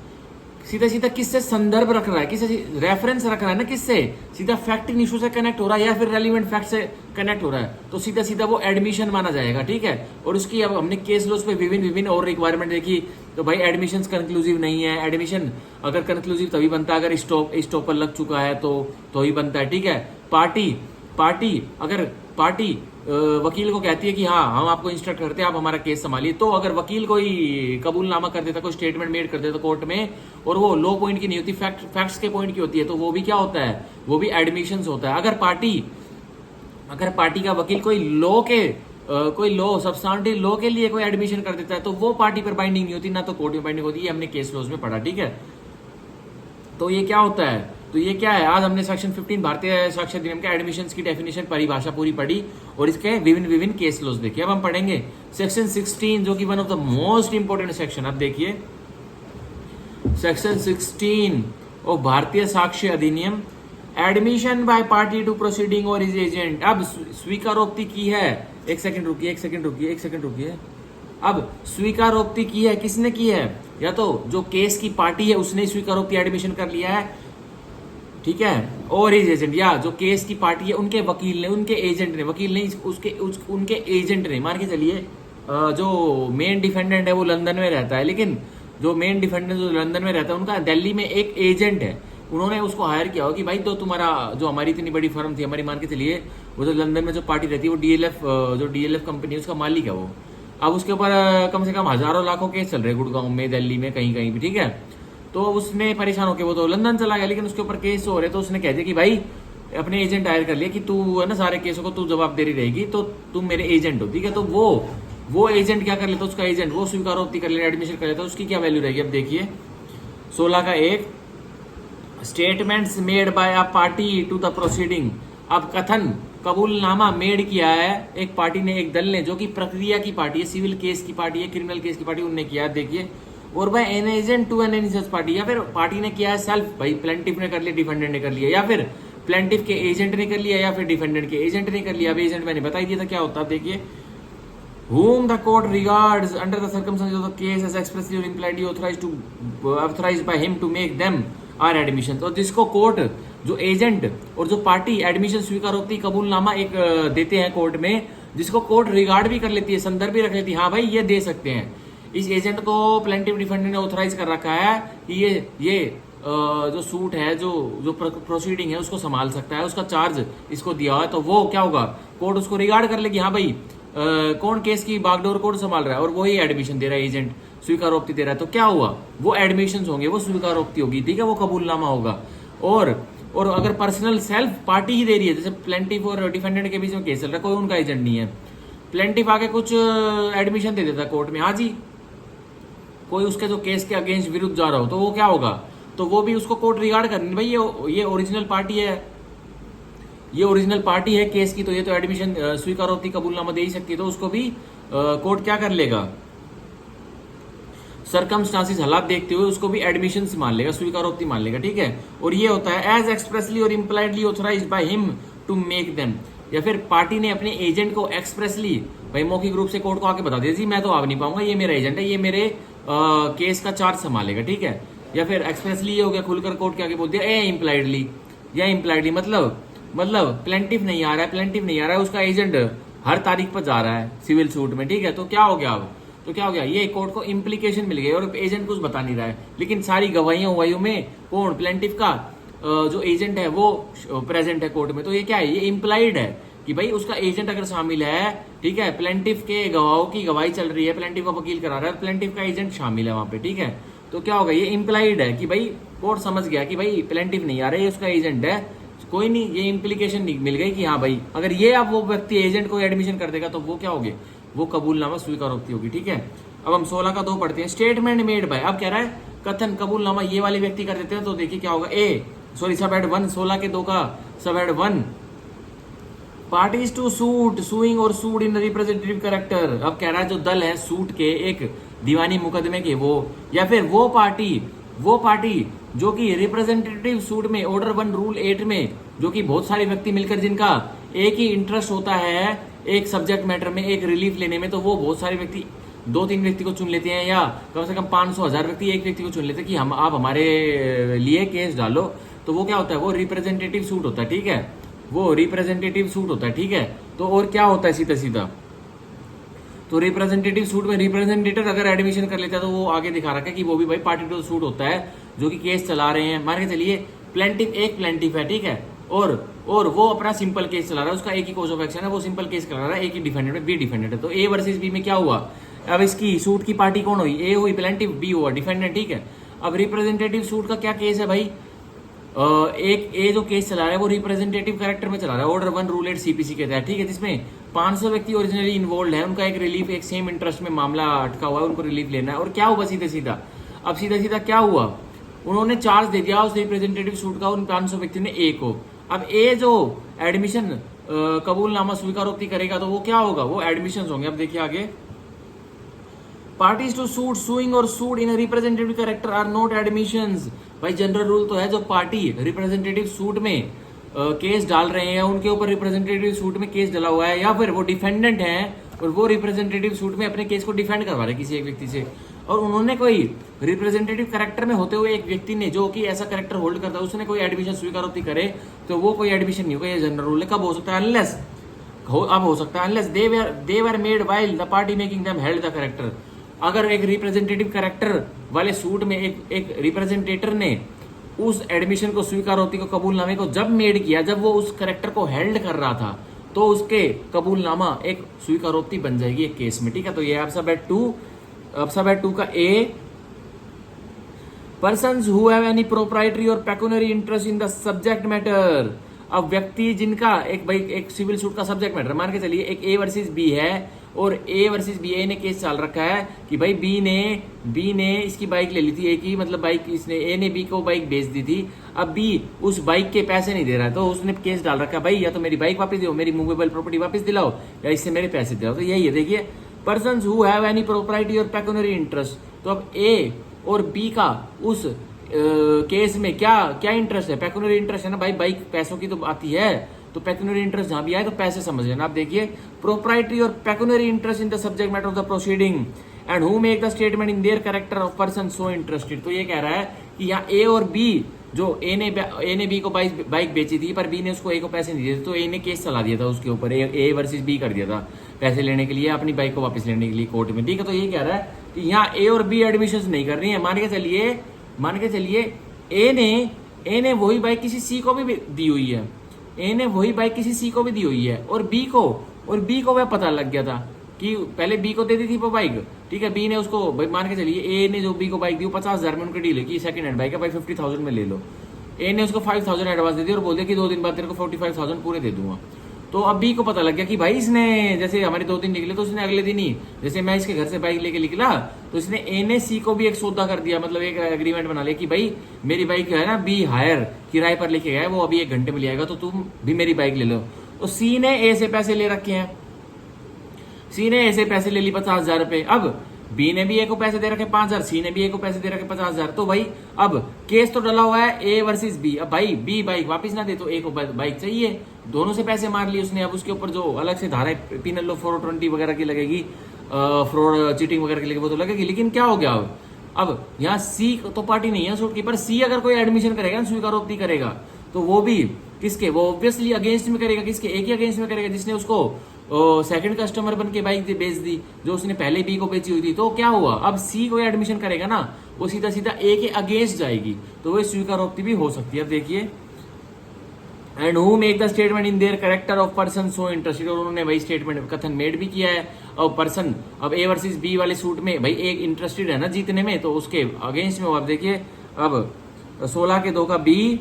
सीधा सीधा किससे संदर्भ रख रहा है, किससे रेफरेंस रख रहा है ना, किससे? सीधा फैक्टिंग इशू से कनेक्ट हो रहा है या फिर रेलिवेंट फैक्ट से कनेक्ट हो रहा है, तो सीधा सीधा वो एडमिशन माना जाएगा, ठीक है। और उसकी अब हमने केस लॉज पे विभिन्न और रिक्वायरमेंट देखी। तो भाई एडमिशन कंक्लूसिव नहीं है, एडमिशन अगर कंक्लूसिव तभी बनता है अगर स्टॉपर लग चुका है तो ही बनता है, ठीक है। पार्टी वकील को कहती है कि हाँ हम आपको इंस्ट्रक्ट करते हैं, आप हमारा केस संभालिए, तो अगर वकील कोई कबूलनामा कर देता, कोई स्टेटमेंट मेड कर देता कोर्ट में, और वो लो पॉइंट की नहीं होती, फैक्ट्स के पॉइंट की होती है, तो वो भी क्या होता है? वो भी एडमिशंस होता है। अगर पार्टी का वकील कोई लॉ सब्सटेंटिव लॉ के लिए कोई एडमिशन कर देता है, तो वो पार्टी पर बाइंडिंग नहीं होती, ना तो कोर्ट में बाइंडिंग होती है। हमने केस लॉज में पढ़ा, ठीक है। तो ये क्या होता है? तो ये क्या है? आज हमने सेक्शन 15 भारतीय साक्ष्य अधिनियम के एडमिशंस की डेफिनेशन, परिभाषा पूरी पढ़ी, और इसके विभिन्न केस लॉज देखे। अब हम पढ़ेंगे सेक्शन 16, जो कि one of the most important section. अब देखिए section 16 of Bharatiya Sakshya Adhiniyam, admission by party to proceeding or his agent. अब स्वीकारोक्ति की है, एक सेकंड रुकिए। अब स्वीकारोक्ति की है, किसने की है? या तो जो केस की पार्टी है उसने स्वीकारोक्ति एडमिशन कर लिया है, ठीक है, और इज एजेंट, या जो केस की पार्टी है उनके वकील ने, उनके एजेंट ने, वकील ने उनके एजेंट ने, मान के चलिए जो मेन डिफेंडेंट है वो लंदन में रहता है, लेकिन जो मेन डिफेंडेंट जो लंदन में रहता है उनका दिल्ली में एक एजेंट है, उन्होंने उसको हायर किया हो कि भाई तो तुम्हारा जो हमारी इतनी बड़ी फर्म थी हमारी, मान के चलिए वो जो लंदन में जो पार्टी रहती है वो डीएलएफ कंपनी उसका मालिक है वो, अब उसके ऊपर कम से कम हजारों लाखों केस चल रहे हैं गुड़गांव में, दिल्ली में, कहीं कहीं भी, ठीक है। तो उसने परेशान होकर वो तो लंदन चला गया, लेकिन उसके ऊपर केस हो रहे, तो उसने कह दिया कि भाई अपने एजेंट हायर कर लिया कि तू है ना सारे केसों को तू जवाबदेही रहेगी, तो तुम मेरे एजेंट हो, ठीक है। तो वो वो एजेंट क्या कर लेता है, उसका एजेंट वो स्वीकारोक्ति कर लेता, एडमिशन कर लेता है, उसकी क्या वैल्यू रहेगी। अब देखिए 16 का 1, statements made by a party to the proceeding. अब कथन कबूलनामा मेड किया है एक पार्टी ने, एक दल ने, जो कि प्रक्रिया की पार्टी है, सिविल केस की पार्टी है, क्रिमिनल केस की पार्टी, उनने किया है। देखिए, और by an agent to an any such party, या फिर पार्टी ने किया है सेल्फ, भाई प्लेंटिफ ने कर लिया, डिफेंडेंट ने कर लिया, या फिर प्लेंटिफ के एजेंट ने कर लिया, या फिर डिफेंडेंट के एजेंट ने कर लिया। अब एजेंट मैंने बता दिया था क्या होता है। देखिए, whom the court regards under the circumstances of the case as expressly or impliedly authorized by him to make them are admission। तो जिसको कोर्ट, जो एजेंट और जो पार्टी एडमिशन स्वीकारोक्ति कबूलनामा एक देते हैं कोर्ट में, जिसको कोर्ट रिगार्ड भी कर लेती है, संदर्भ भी रख लेती है, हाँ भाई ये दे सकते हैं। इस एजेंट को प्लेंटिफ डिफेंडेंट ने ऑथराइज कर रखा है कि ये जो सूट है, जो प्रोसीडिंग है, उसको संभाल सकता है, उसका चार्ज इसको दिया हुआ है, तो वो क्या होगा, कोर्ट उसको रिगार्ड कर लेगी, हाँ भाई कौन केस की बागडोर कौन संभाल रहा है, और वही एडमिशन दे रहा है, एजेंट स्वीकारोक्ति दे रहा है। तो क्या हुआ, वो एडमिशन होंगे, वो स्वीकारोक्ति होगी, ठीक है, वो कबूलनामा होगा। और अगर पर्सनल सेल्फ पार्टी ही दे रही है, जैसे प्लेंटिफ और डिफेंडेंट के बीच में केस चल रहा है, कोई उनका एजेंट नहीं है, प्लेंटिफ आके कुछ एडमिशन दे देता है कोर्ट में, हाँ जी, कोई उसके जो केस के अगेंस्ट विरुद्ध जा रहा हो, तो वो क्या होगा, तो वो भी उसको कोर्ट रिगार्ड करनी, भाई ये ओरिजिनल पार्टी है, ये ओरिजिनल पार्टी है केस की, तो ये तो एडमिशन स्वीकारोक्ति कबूलनामा दे ही सकती है, तो उसको भी कोर्ट क्या कर लेगा, सरकमस्टांसिस हालात देखते हुए उसको भी एडमिशन मान लेगा, स्वीकारोक्ति मान लेगा, ठीक है। और ये होता है as expressly or impliedly authorized by him to make them, या फिर पार्टी ने अपने एजेंट को एक्सप्रेसली, भाई मौखिक रूप से कोर्ट को आके बता दिया जी मैं तो आ नहीं पाऊंगा, ये मेरा एजेंट है, ये मेरे केस का चार्ज संभालेगा, ठीक है। या फिर एक्सप्रेसली ये हो गया, खुलकर कोर्ट के आगे बोल दिया, इम्प्लाइडली, या इम्प्लाइडली मतलब प्लेंटिफ नहीं आ रहा है, उसका एजेंट हर तारीख पर जा रहा है सिविल सूट में, ठीक है। तो क्या हो गया, अब तो क्या हो गया, ये कोर्ट को इम्प्लीकेशन मिल गई और एजेंट कुछ बता नहीं रहा है, लेकिन सारी गवाहियों में कौन, प्लेंटिफ का जो एजेंट है वो प्रेजेंट है कोर्ट में, तो ये क्या है, ये इम्प्लाइड है कि भाई उसका एजेंट अगर शामिल है, ठीक है, प्लेंटिफ के गवाहों की गवाही चल रही है, प्लेंटिफ का वकील करा रहा है, प्लेंटिफ का एजेंट शामिल है वहां पे, ठीक है। तो क्या होगा, ये इम्प्लाइड है कि भाई कोर्ट समझ गया कि भाई प्लेंटिफ नहीं आ रहा है, ये उसका एजेंट है, कोई नहीं, ये इम्प्लीकेशन मिल गई कि हाँ भाई अगर ये अब वो व्यक्ति एजेंट को एडमिशन कर देगा तो वो क्या होगी, वो कबूलनामा स्वीकारोक्ति होगी, ठीक है। अब हम 16 का 2 पढ़ते हैं, स्टेटमेंट मेड बाय, अब कह रहा है कथन कबूलनामा ये वाले व्यक्ति कर देते हैं, तो देखिए क्या होगा, सब हेड 1, 16 के 2 का sub head 1, parties to suit suing or sued in representative character. अब कह रहा है जो दल है सूट के, एक दीवानी मुकदमे के, वो या फिर वो पार्टी जो कि रिप्रेजेंटेटिव सूट में ऑर्डर 1 रूल 8 में, जो कि बहुत सारे व्यक्ति मिलकर जिनका एक ही इंटरेस्ट होता है एक सब्जेक्ट मैटर में, एक रिलीफ लेने में, तो वो बहुत सारे व्यक्ति 2-3 व्यक्ति को चुन लेते हैं, या कम से कम 500-1000 व्यक्ति एक व्यक्ति को चुन लेते हैं कि आप हमारे लिए केस डालो, तो वो क्या होता है, वो रिप्रेजेंटेटिव सूट होता है, ठीक है, वो रिप्रेजेंटेटिव सूट होता है, ठीक है। तो और क्या होता है सीधा, तो रिप्रेजेंटेटिव सूट में रिप्रेजेंटेटर अगर एडमिशन कर लेता है तो वो आगे दिखा रखा है कि वो भी भाई पार्टी टू सूट होता है, जो कि केस चला रहे हैं, मान के चलिए प्लेंटिफ है, ठीक है, और वो अपना सिंपल केस चला रहा है, उसका एक ही कोर्स ऑफ एक्शन है, वो सिंपल केस चला रहा है, एक ही डिफेंडेंट है, बी डिफेंडेंट है, तो ए वर्सेस बी में क्या हुआ, अब इसकी सूट की पार्टी कौन हुई, ए हुई प्लेंटिफ, बी हुआ डिफेंडेंट, ठीक है। अब रिप्रेजेंटेटिव सूट का क्या केस है भाई, एक ए जो केस चला रहा है वो रिप्रेजेंटेटिव कैरेक्टर में चला रहा है, ऑर्डर 1 रूल 8 सीपीसी के तहत, ठीक है, जिसमें 500 व्यक्ति ओरिजिनली इन्वॉल्व है, उनका एक रिलीफ, एक सेम इंटरेस्ट में मामला अटका हुआ है, उनको रिलीफ लेना है। और क्या हुआ सीधा क्या हुआ, उन्होंने चार्ज दे दिया उस रिप्रेजेंटेटिव सूट का उन 500 व्यक्ति ने ए को। अब ए जो एडमिशन कबूलनामा स्वीकारोक्ति करेगा तो वो क्या होगा, वो एडमिशन होंगे। अब देखिए आगे, parties to suit suing or sued in representative character are not admissions. भाई जनरल रूल तो है जो पार्टी रिप्रेजेंटेटिव सूट में केस डाल रहे हैं, उनके ऊपर रिप्रेजेंटेटिव सूट में केस डाला हुआ है, या फिर वो डिफेंडेंट हैं और वो रिप्रेजेंटेटिव सूट में अपने केस को डिफेंड करवा रहे किसी एक व्यक्ति से, और उन्होंने कोई रिप्रेजेंटेटिव कैरेक्टर में होते हुए एक व्यक्ति ने जो कि ऐसा कैरेक्टर होल्ड करता है उसने कोई एडमिशन स्वीकारोक्ति करे तो वो कोई एडमिशन नहीं होगा, ये जनरल रूल है। कब हो सकता है, unless they were made while the party making them held the character. अगर एक रिप्रेजेंटेटिव कैरेक्टर वाले सूट में एक रिप्रेजेंटेटर ने उस एडमिशन को स्वीकारोक्ति को कबूलनामे को जब मेड किया, जब वो उस कैरेक्टर को हेल्ड कर रहा था, तो उसके कबूलनामा एक स्वीकारोक्ति बन जाएगी एक केस में, ठीक है। तो ये सब एट 2 का A, persons who have any proprietary or pecuniary interest in the subject matter. अब व्यक्ति जिनका एक सिविल सूट का सब्जेक्ट मैटर, मान के चलिए एक ए वर्सेस बी है और ए वर्सेस बी, ए ने केस चल रखा है कि भाई बी ने इसकी बाइक ले ली थी, ए की मतलब बाइक इसने, ए ने बी को बाइक बेच दी थी। अब बी उस बाइक के पैसे नहीं दे रहा है, तो उसने केस डाल रखा है भाई या तो मेरी बाइक वापस दो, मेरी मूवेबल प्रॉपर्टी वापस दिलाओ, या इससे मेरे पैसे दिलाओ। तो यही है, देखिए persons who have any property और पेक्यूनरी इंटरेस्ट। तो अब ए और बी का उस केस में क्या इंटरेस्ट है, पेक्यूनरी इंटरेस्ट है ना भाई, बाइक पैसों की तो आती है, तो पेक्यूनरी इंटरेस्ट जहां भी आए तो पैसे समझ लेना। आप देखिए proprietary or pecuniary interest in the subject matter of the proceeding and who make the statement in their character of person so interested. तो ये कह रहा है कि यहाँ ए और बी, जो ए ने बी को बाइक बेची थी पर बी ने उसको ए को पैसे नहीं दिए थे, तो ए ने केस चला दिया था उसके ऊपर, ए वर्सेस बी कर दिया था पैसे लेने के लिए, अपनी बाइक को वापस लेने के लिए कोर्ट में, ठीक है। तो ये कह रहा है कि यहाँ ए और बी एडमिशन नहीं कर रही है। मान के चलिए ए ने वही बाइक किसी सी को भी दी हुई है, ए ने वही बाइक किसी सी को भी दी हुई है, और बी को वह पता लग गया था कि पहले बी को दे दी थी वो बाइक, ठीक है। बी ने उसको, मान के चलिए ए ने जो बी को बाइक दी वो 50,000 में उनकी डील है कि सेकंड हैंड बाइक है भाई 50,000 में ले लो। ए ने उसको 5,000 एडवांस दे दिया और बोल दिया कि 2 दिन बाद तेरे को 45,000 पूरे दे दूंगा। तो अब बी को पता लग गया कि भाई इसने, जैसे हमारे 2 दिन निकले तो उसने अगले दिन ही, जैसे मैं इसके घर से बाइक लेके निकला तो इसने ए ने सी को भी एक सौदा कर दिया, मतलब एक एग्रीमेंट बना लिया कि भाई मेरी बाइक है ना बी हायर किराए पर लेके गया, वो अभी 1 घंटे में ले आएगा, तो तुम भी मेरी बाइक ले लो। तो सी ने ए से पैसे ले रखे हैं, सी ने ए से पैसे ले ली 50,000 रुपए। अब बी ने भी ए को पैसे दे रखे 5,000, सी ने भी ए को पैसे दे रखे 50,000। तो भाई अब केस तो डला हुआ है ए वर्सेस बी। अब भाई बी बाइक वापस ना दे तो ए को बाइक चाहिए, दोनों से पैसे मार लिए उसने। अब उसके ऊपर जो अलग से धारा पिनल लो 420 वगैरह की लगेगी, फ्रॉड चीटिंग वगैरह की लगेगी, वो तो लगेगी। लेकिन क्या हो गया अब यहाँ सी तो पार्टी नहीं है सूट की, पर सी अगर कोई एडमिशन करेगा, स्वीकारोक्ति करेगा, तो वो भी किसके, वो ऑब्वियसली अगेंस्ट में करेगा, किसके, ए के अगेंस्ट में करेगा, जिसने उसको सेकंड कस्टमर बन के बाइक बेच दी, जो उसने पहले बी को बेची हुई थी। तो क्या हुआ, अब सी को एडमिशन करेगा ना, वो सीधा सीधा ए के अगेंस्ट जाएगी, तो वो स्वीकारोक्ति भी हो सकती है। अब देखिए and who make the statement in their character of person so interested, और उन्होंने वही स्टेटमेंट कथन मेड भी किया है। और पर्सन अब ए वर्सेस बी वाले सूट में भाई एक इंटरेस्टेड है ना जीतने में, तो उसके अगेंस्ट में। अब देखिए अब 16 के 2 का B,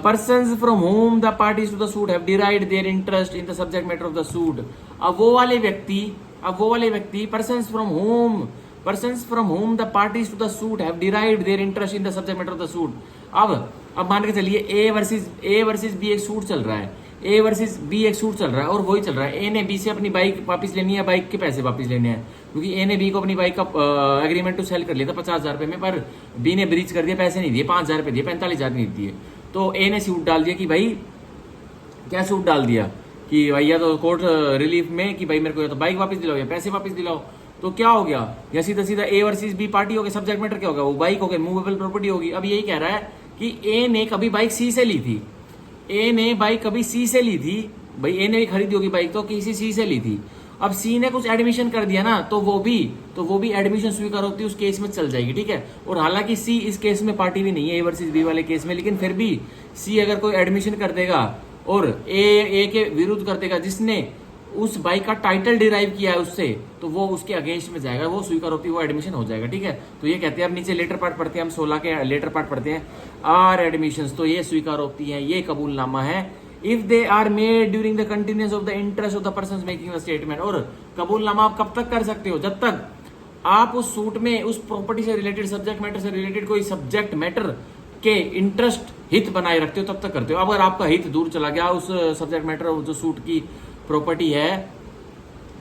persons from whom the parties to the suit have derived their interest in the subject matter of the suit। अब वो वाले व्यक्ति persons from whom the parties to the suit have derived their interest in the subject matter of the suit। अब मान के चलिए ए वर्सेस बी एक सूट चल रहा है, ए वर्सेस बी एक सूट चल रहा है, और वही चल रहा है ए ने बी से अपनी बाइक वापस लेनी है, बाइक के पैसे वापस लेने हैं, क्योंकि ए ने बी को अपनी बाइक का एग्रीमेंट टू सेल कर लिया था 50,000 रुपए में, पर बी ने ब्रीच कर दिया, पैसे नहीं दिए, 5,000 रुपए दिए, 45,000 नहीं दिए। तो ए ने सूट डाल दिया कि भाई, क्या सूट डाल दिया कि भैया तो कोर्ट रिलीफ में कि भाई मेरे को या तो बाइक वापस दिलाओ या पैसे वापस दिलाओ। तो क्या हो गया, या सीधा सीधा ए वर्सेस बी पार्टी हो गई, सब्जेक्ट मैटर क्या होगा, वो बाइक हो गई, मूवेबल प्रॉपर्टी होगी। अब यही कह रहा है कि ए ने कभी बाइक सी से ली थी, ए ने बाइक कभी सी से ली थी, भाई ए ने भी खरीदी होगी बाइक तो किसी सी से ली थी। अब सी ने कुछ एडमिशन कर दिया ना, तो वो भी एडमिशन स्वीकारोक्ति उस केस में चल जाएगी, ठीक है। और हालांकि सी इस केस में पार्टी भी नहीं है ए वर्सेस बी वाले केस में, लेकिन फिर भी सी अगर कोई एडमिशन कर देगा और ए के विरुद्ध कर देगा जिसने उस बाइक का टाइटल डिराइव किया है उससे, तो वो उसके अगेंस्ट में जाएगा, वो स्वीकारोक्ति, वो एडमिशन हो जाएगा, ठीक है। तो ये कहते हैं, अब नीचे लेटर पार्ट पढ़ते हैं हम, 16 के लेटर पार्ट पढ़ते हैं। आर एडमिशंस, तो ये स्वीकारोक्ति है, ये कबूलनामा है। If they are made during the continuance of the interest of the person making the statement. और कबूलनामा आप कब तक कर सकते हो, जब तक आप उस सूट में उस प्रॉपर्टी से रिलेटेड, सब्जेक्ट मैटर से रिलेटेड कोई सब्जेक्ट मैटर के इंटरेस्ट हित बनाए रखते हो, तब तक करते हो। अगर आपका हित दूर चला गया उस सब्जेक्ट मैटर, जो सूट की प्रॉपर्टी है,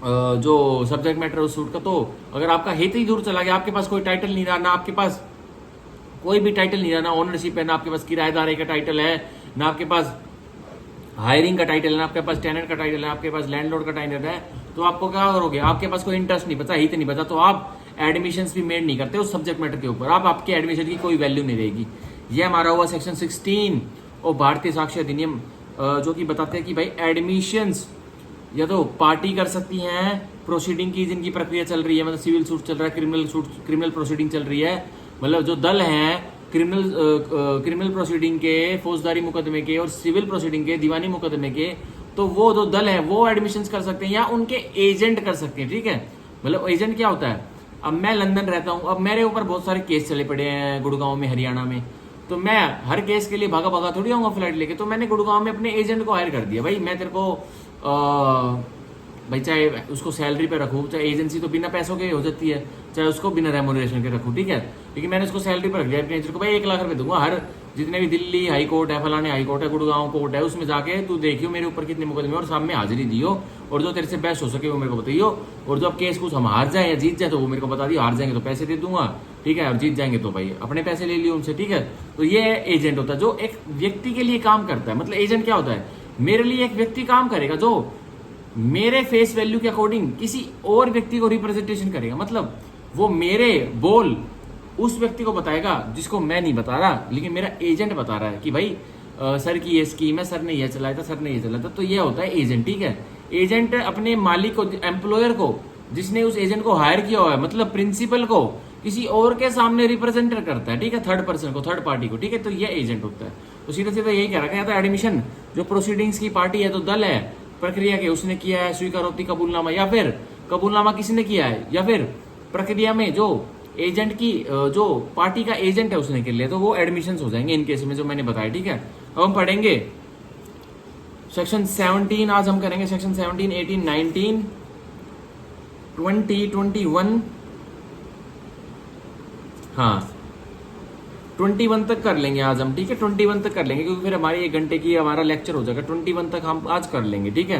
जो सब्जेक्ट मैटर उस सूट का, तो अगर आपका हित ही दूर चला गया, आपके पास कोई टाइटल नहीं रहा, ना आपके पास कोई भी टाइटल नहीं रहा, ना ओनरशिप है, ना आपके पास किराएदार का टाइटल है, ना आपके पास हायरिंग का टाइटल है, ना आपके पास टेनेंट का टाइटल है, आपके पास लैंडलॉर्ड का टाइटल है, तो आपको क्या करोगे, आपके पास कोई इंटरेस्ट नहीं बचा, हित नहीं बचा, तो आप एडमिशंस भी मेड नहीं करते उस सब्जेक्ट मैटर के ऊपर, आपके एडमिशन की कोई वैल्यू नहीं रहेगी। ये हमारा हुआ सेक्शन 16 और भारतीय साक्ष्य अधिनियम, जो कि बताते हैं कि भाई एडमिशंस या तो पार्टी कर सकती हैं प्रोसीडिंग की, जिनकी प्रक्रिया चल रही है, मतलब सिविल सूट चल रहा है, क्रिमिनल प्रोसीडिंग चल रही है, मतलब जो दल हैं क्रिमिनल प्रोसीडिंग के, फौजदारी मुकदमे के और सिविल प्रोसीडिंग के, दीवानी मुकदमे के, तो वो जो दल है वो एडमिशंस कर सकते हैं या उनके एजेंट कर सकते हैं, ठीक है। मतलब एजेंट क्या होता है, अब मैं लंदन रहता हूँ, अब मेरे ऊपर बहुत सारे केस चले पड़े हैं गुड़गांव में, हरियाणा में, तो मैं हर केस के लिए भागा थोड़ी आऊंगा फ्लाइट लेके, तो मैंने गुड़गांव में अपने एजेंट को हायर कर दिया, भाई मैं तेरे को भाई चाहे उसको सैलरी पे रखूँ, चाहे एजेंसी तो बिना पैसों के हो जाती है, चाहे उसको बिना रेमोनरेशन के रखूँ, ठीक है। लेकिन मैंने उसको सैलरी पर रख दिया मैनेजर को, भाई 1 लाख रुपए दूंगा हर, जितने भी दिल्ली हाई कोर्ट है, फलाने हाई कोर्ट है, गुड़गांव कोर्ट है, उसमें जाके तू देखियो मेरे ऊपर कितने मुकदमे और सामने हाजिरी दियो, और जो तेरे से बेस्ट हो सके वो मेरे को बताइयो, और जो अब केस कुछ हम हार जाए या जीत जाए तो वो मेरे को बता दियो, हार जाएंगे तो पैसे दे दूंगा, ठीक है, और जीत जाएंगे तो भाई अपने पैसे ले लियो उनसे, ठीक है। तो ये एजेंट होता है जो एक व्यक्ति के लिए काम करता है। मतलब एजेंट क्या होता है, मेरे लिए एक व्यक्ति काम करेगा जो मेरे फेस वैल्यू के अकॉर्डिंग किसी और व्यक्ति को रिप्रेजेंटेशन करेगा। मतलब वो मेरे बोल उस व्यक्ति को बताएगा जिसको मैं नहीं बता रहा, लेकिन मेरा एजेंट बता रहा है कि भाई सर की ये स्कीम है, सर ने ये चलाया था, सर ने ये चलाया था। तो ये होता है एजेंट, ठीक है। एजेंट अपने मालिक को, एम्प्लॉयर को, जिसने उस एजेंट को हायर किया हुआ है, मतलब प्रिंसिपल को किसी और के सामने रिप्रेजेंट करता है, ठीक है, थर्ड पर्सन को, थर्ड पार्टी को, ठीक है। तो ये एजेंट होता है। तो सीधा सीधा यही कह रखा है एडमिशन जो प्रोसीडिंग्स की पार्टी है, तो दल है प्रक्रिया के, उसने किया है स्वीकारोक्ति कबूलनामा, या फिर कबूलनामा किसने किया है, या फिर प्रक्रिया में जो एजेंट की जो पार्टी का एजेंट है उसने कर लिया, तो वो एडमिशंस हो जाएंगे इन केस में जो मैंने बताया, ठीक है। अब हम पढ़ेंगे सेक्शन 17, आज हम करेंगे सेक्शन 17, 18, 19, 20, 21, हाँ 21 तक कर लेंगे आज हम, ठीक है। 21 तक कर लेंगे क्योंकि फिर हमारी 1 घंटे की हमारा लेक्चर हो जाएगा। 21 तक हम आज कर लेंगे, ठीक है,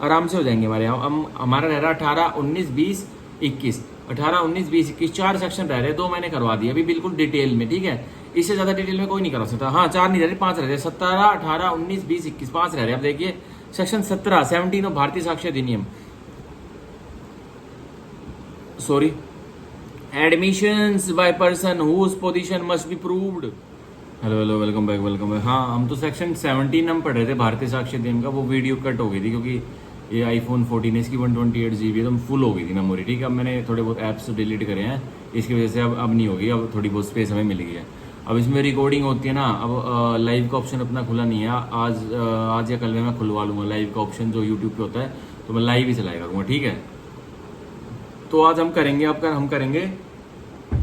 आराम से हो जाएंगे हमारे। हम हमारा रह रहा 18, 19, 20, 21, 18, 19, 20, 21, 4 सेक्शन रह रहे, 2 मैंने करवा दिया अभी बिल्कुल डिटेल में, ठीक है। इससे ज्यादा डिटेल में कोई नहीं करा सकता। हाँ 4 नहीं रह रहे, 5 रह रहे, 17, 18, 19, 20, 21, 5 रह रहे। अब देखिए section 17, 17 of Bharatiya Sakshya Adhiniyam, sorry, admissions by person whose position must be proved. Hello hello, welcome back, welcome back. हाँ हम तो सेक्शन 17 हम पढ़ रहे थे भारतीय साक्ष्य अधिनियम का, वो वीडियो कट हो गई थी क्योंकि ये आईफोन 14 है, इसकी 128 GB एकदम फुल हो गई थी मेमोरी, ठीक है। अब मैंने थोड़े बहुत ऐप्स डिलीट करे हैं, इसकी वजह से अब नहीं होगी, अब थोड़ी बहुत स्पेस हमें मिल गई है। अब इसमें रिकॉर्डिंग होती है ना, अब लाइव का ऑप्शन अपना खुला नहीं है। आज या कल में मैं खुलवा लूँगा लाइव का ऑप्शन जो यूट्यूब पे होता है, तो मैं लाइव ही चलाया करूँगा, ठीक है। तो आज हम करेंगे, हम करेंगे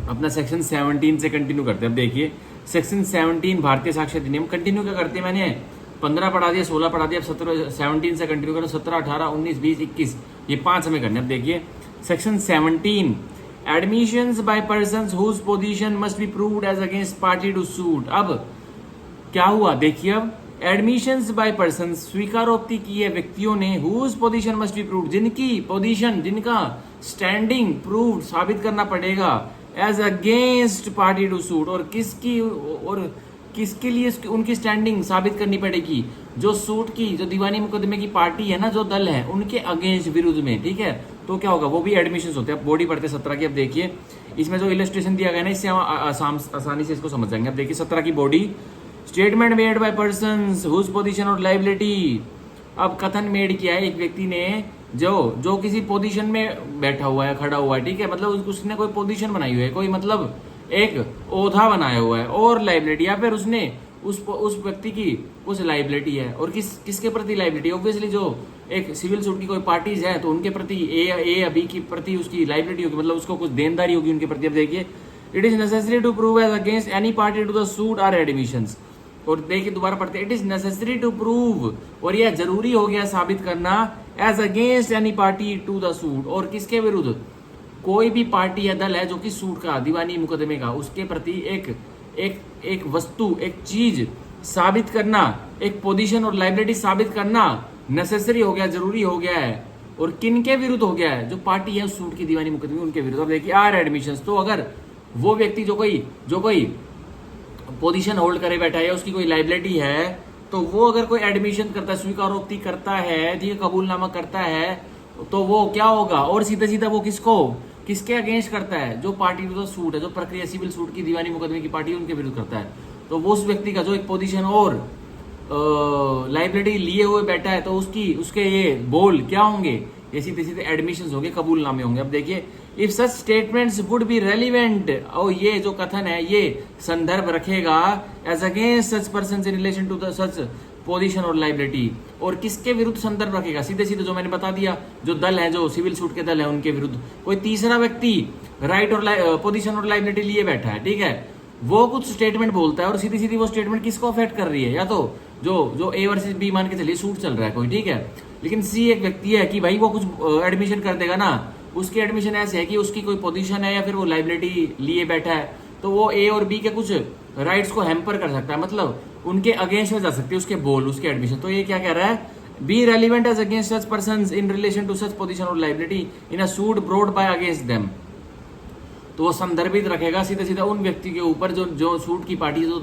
अपना सेक्शन 17 से कंटिन्यू करते हैं। अब देखिए सेक्शन 17 भारतीय साक्ष्य अधिनियम, कंटिन्यू क्या करते हैं, मैंने 15 पढ़ा दिया, 16 पढ़ा दिया, अब 17 से कंटिन्यू करो, 17, 18, 19, 20, 21, ये 5 हमें करने। अब देखिए section 17, admissions by persons whose position must be proved as against party to suit. अब क्या हुआ देखिए, अब एडमिशंस बाय पर्सन, स्वीकारोक्ति की है व्यक्तियों ने, whose position must be proved, जिनकी पोजीशन, जिनका स्टैंडिंग प्रूव्ड साबित करना पड़ेगा as against party to suit, और किसके लिए उनकी स्टैंडिंग साबित करनी पड़ेगी, जो सूट की, जो दीवानी मुकदमे की पार्टी है ना, जो दल है, उनके अगेंस्ट, विरुद्ध में, ठीक है। तो क्या होगा, वो भी एडमिशंस होते हैं। बॉडी पढ़ते 17 की। अब देखिए इसमें जो इलस्ट्रेशन दिया गया ना, इससे हम आसानी से इसको समझ जाएंगे। अब देखिए 17 की body, statement made by persons whose position or liability. अब कथन मेड किया है एक व्यक्ति ने जो किसी पोजीशन में बैठा हुआ है, खड़ा हुआ है, ठीक है, मतलब उसने कोई पोजीशन बनाई हुई है, कोई मतलब एक ओधा बनाया हुआ है, और लायबिलिटी, या फिर उसने उस व्यक्ति की कुछ लायबिलिटी है, और किसके प्रति लायबिलिटी, ऑब्वियसली जो एक सिविल सूट की कोई पार्टीज है तो उनके प्रति ए बी की प्रति उसकी लायबिलिटी होगी, मतलब उसको कुछ देनदारी होगी उनके प्रति। अब देखिए it is necessary to prove as against any party to the suit are admissions. और देखिए दोबारा पढ़ते, it is necessary to prove, और यह जरूरी हो गया साबित करना, as against any party to the suit, और किसके विरुद्ध, कोई भी पार्टी या दल है जो कि सूट का, दीवानी मुकदमे का, उसके प्रति एक वस्तु, एक चीज साबित करना, एक पोजीशन और लायबिलिटी साबित करना नेसेसरी हो गया, जरूरी हो गया है। और किन के विरुद्ध हो गया है, जो पार्टी है सूट की, दीवानी मुकदमे, उनके विरुद्ध। अब देखिए आर एडमिशंस, तो अगर वो व्यक्ति जो कोई पोजीशन होल्ड करे बैठा है, उसकी कोई लायबिलिटी है, तो वो अगर कोई एडमिशन करता है, स्वीकारोक्ति करता है, ठीक है, कबूलनामा करता है, तो वो क्या होगा, और सीधा सीधा वो किसके अगेंस्ट करता है, जो पार्टी विरुद्ध सूट है, जो प्रक्रिया सिविल सूट की, दीवानी मुकदमे की पार्टी, उनके विरुद्ध करता है। तो वो उस व्यक्ति का जो एक पोजीशन और लायबिलिटी लिए हुए बैठा है, तो उसके ये बोल क्या होंगे, ये सीधे सीधे एडमिशंस होंगे, कबूलनामे होंगे। अब देखिए if such statements would be relevant, और ये जो कथन है ये संदर्भ रखेगा as against such person in relation to the such position or liability, और किसके विरुद्ध संदर्भ रखेगा, सीधे सीधे जो मैंने बता दिया, जो दल है, जो सिविल सूट के दल है, उनके विरुद्ध। कोई तीसरा व्यक्ति राइट और पोजीशन और लायबिलिटी लिए बैठा है, ठीक है, वो कुछ स्टेटमेंट बोलता है और सीधी सीधी वो स्टेटमेंट किसको अफेक्ट कर रही है, या तो जो ए वर्सेस बी मान के चलिए सूट चल रहा है कोई, ठीक है, लेकिन सी एक व्यक्ति है कि भाई वो कुछ एडमिशन कर देगा ना, उसकी एडमिशन ऐसे है कि उसकी कोई पोजीशन है या फिर वो लाइबिलिटी लिए बैठा है, तो वो ए और बी के कुछ राइट्स को हैम्पर कर सकता है, मतलब उनके अगेंस्ट में जा सकती है उसके बोल, उसके एडमिशन। तो ये क्या कह रहा है, be relevant as against such persons in relation to such position or liability in a suit brought by against them. तो वो संदर्भित रखेगा सीधा सीधा उन व्यक्ति के ऊपर जो जो सूट की पार्टी, जो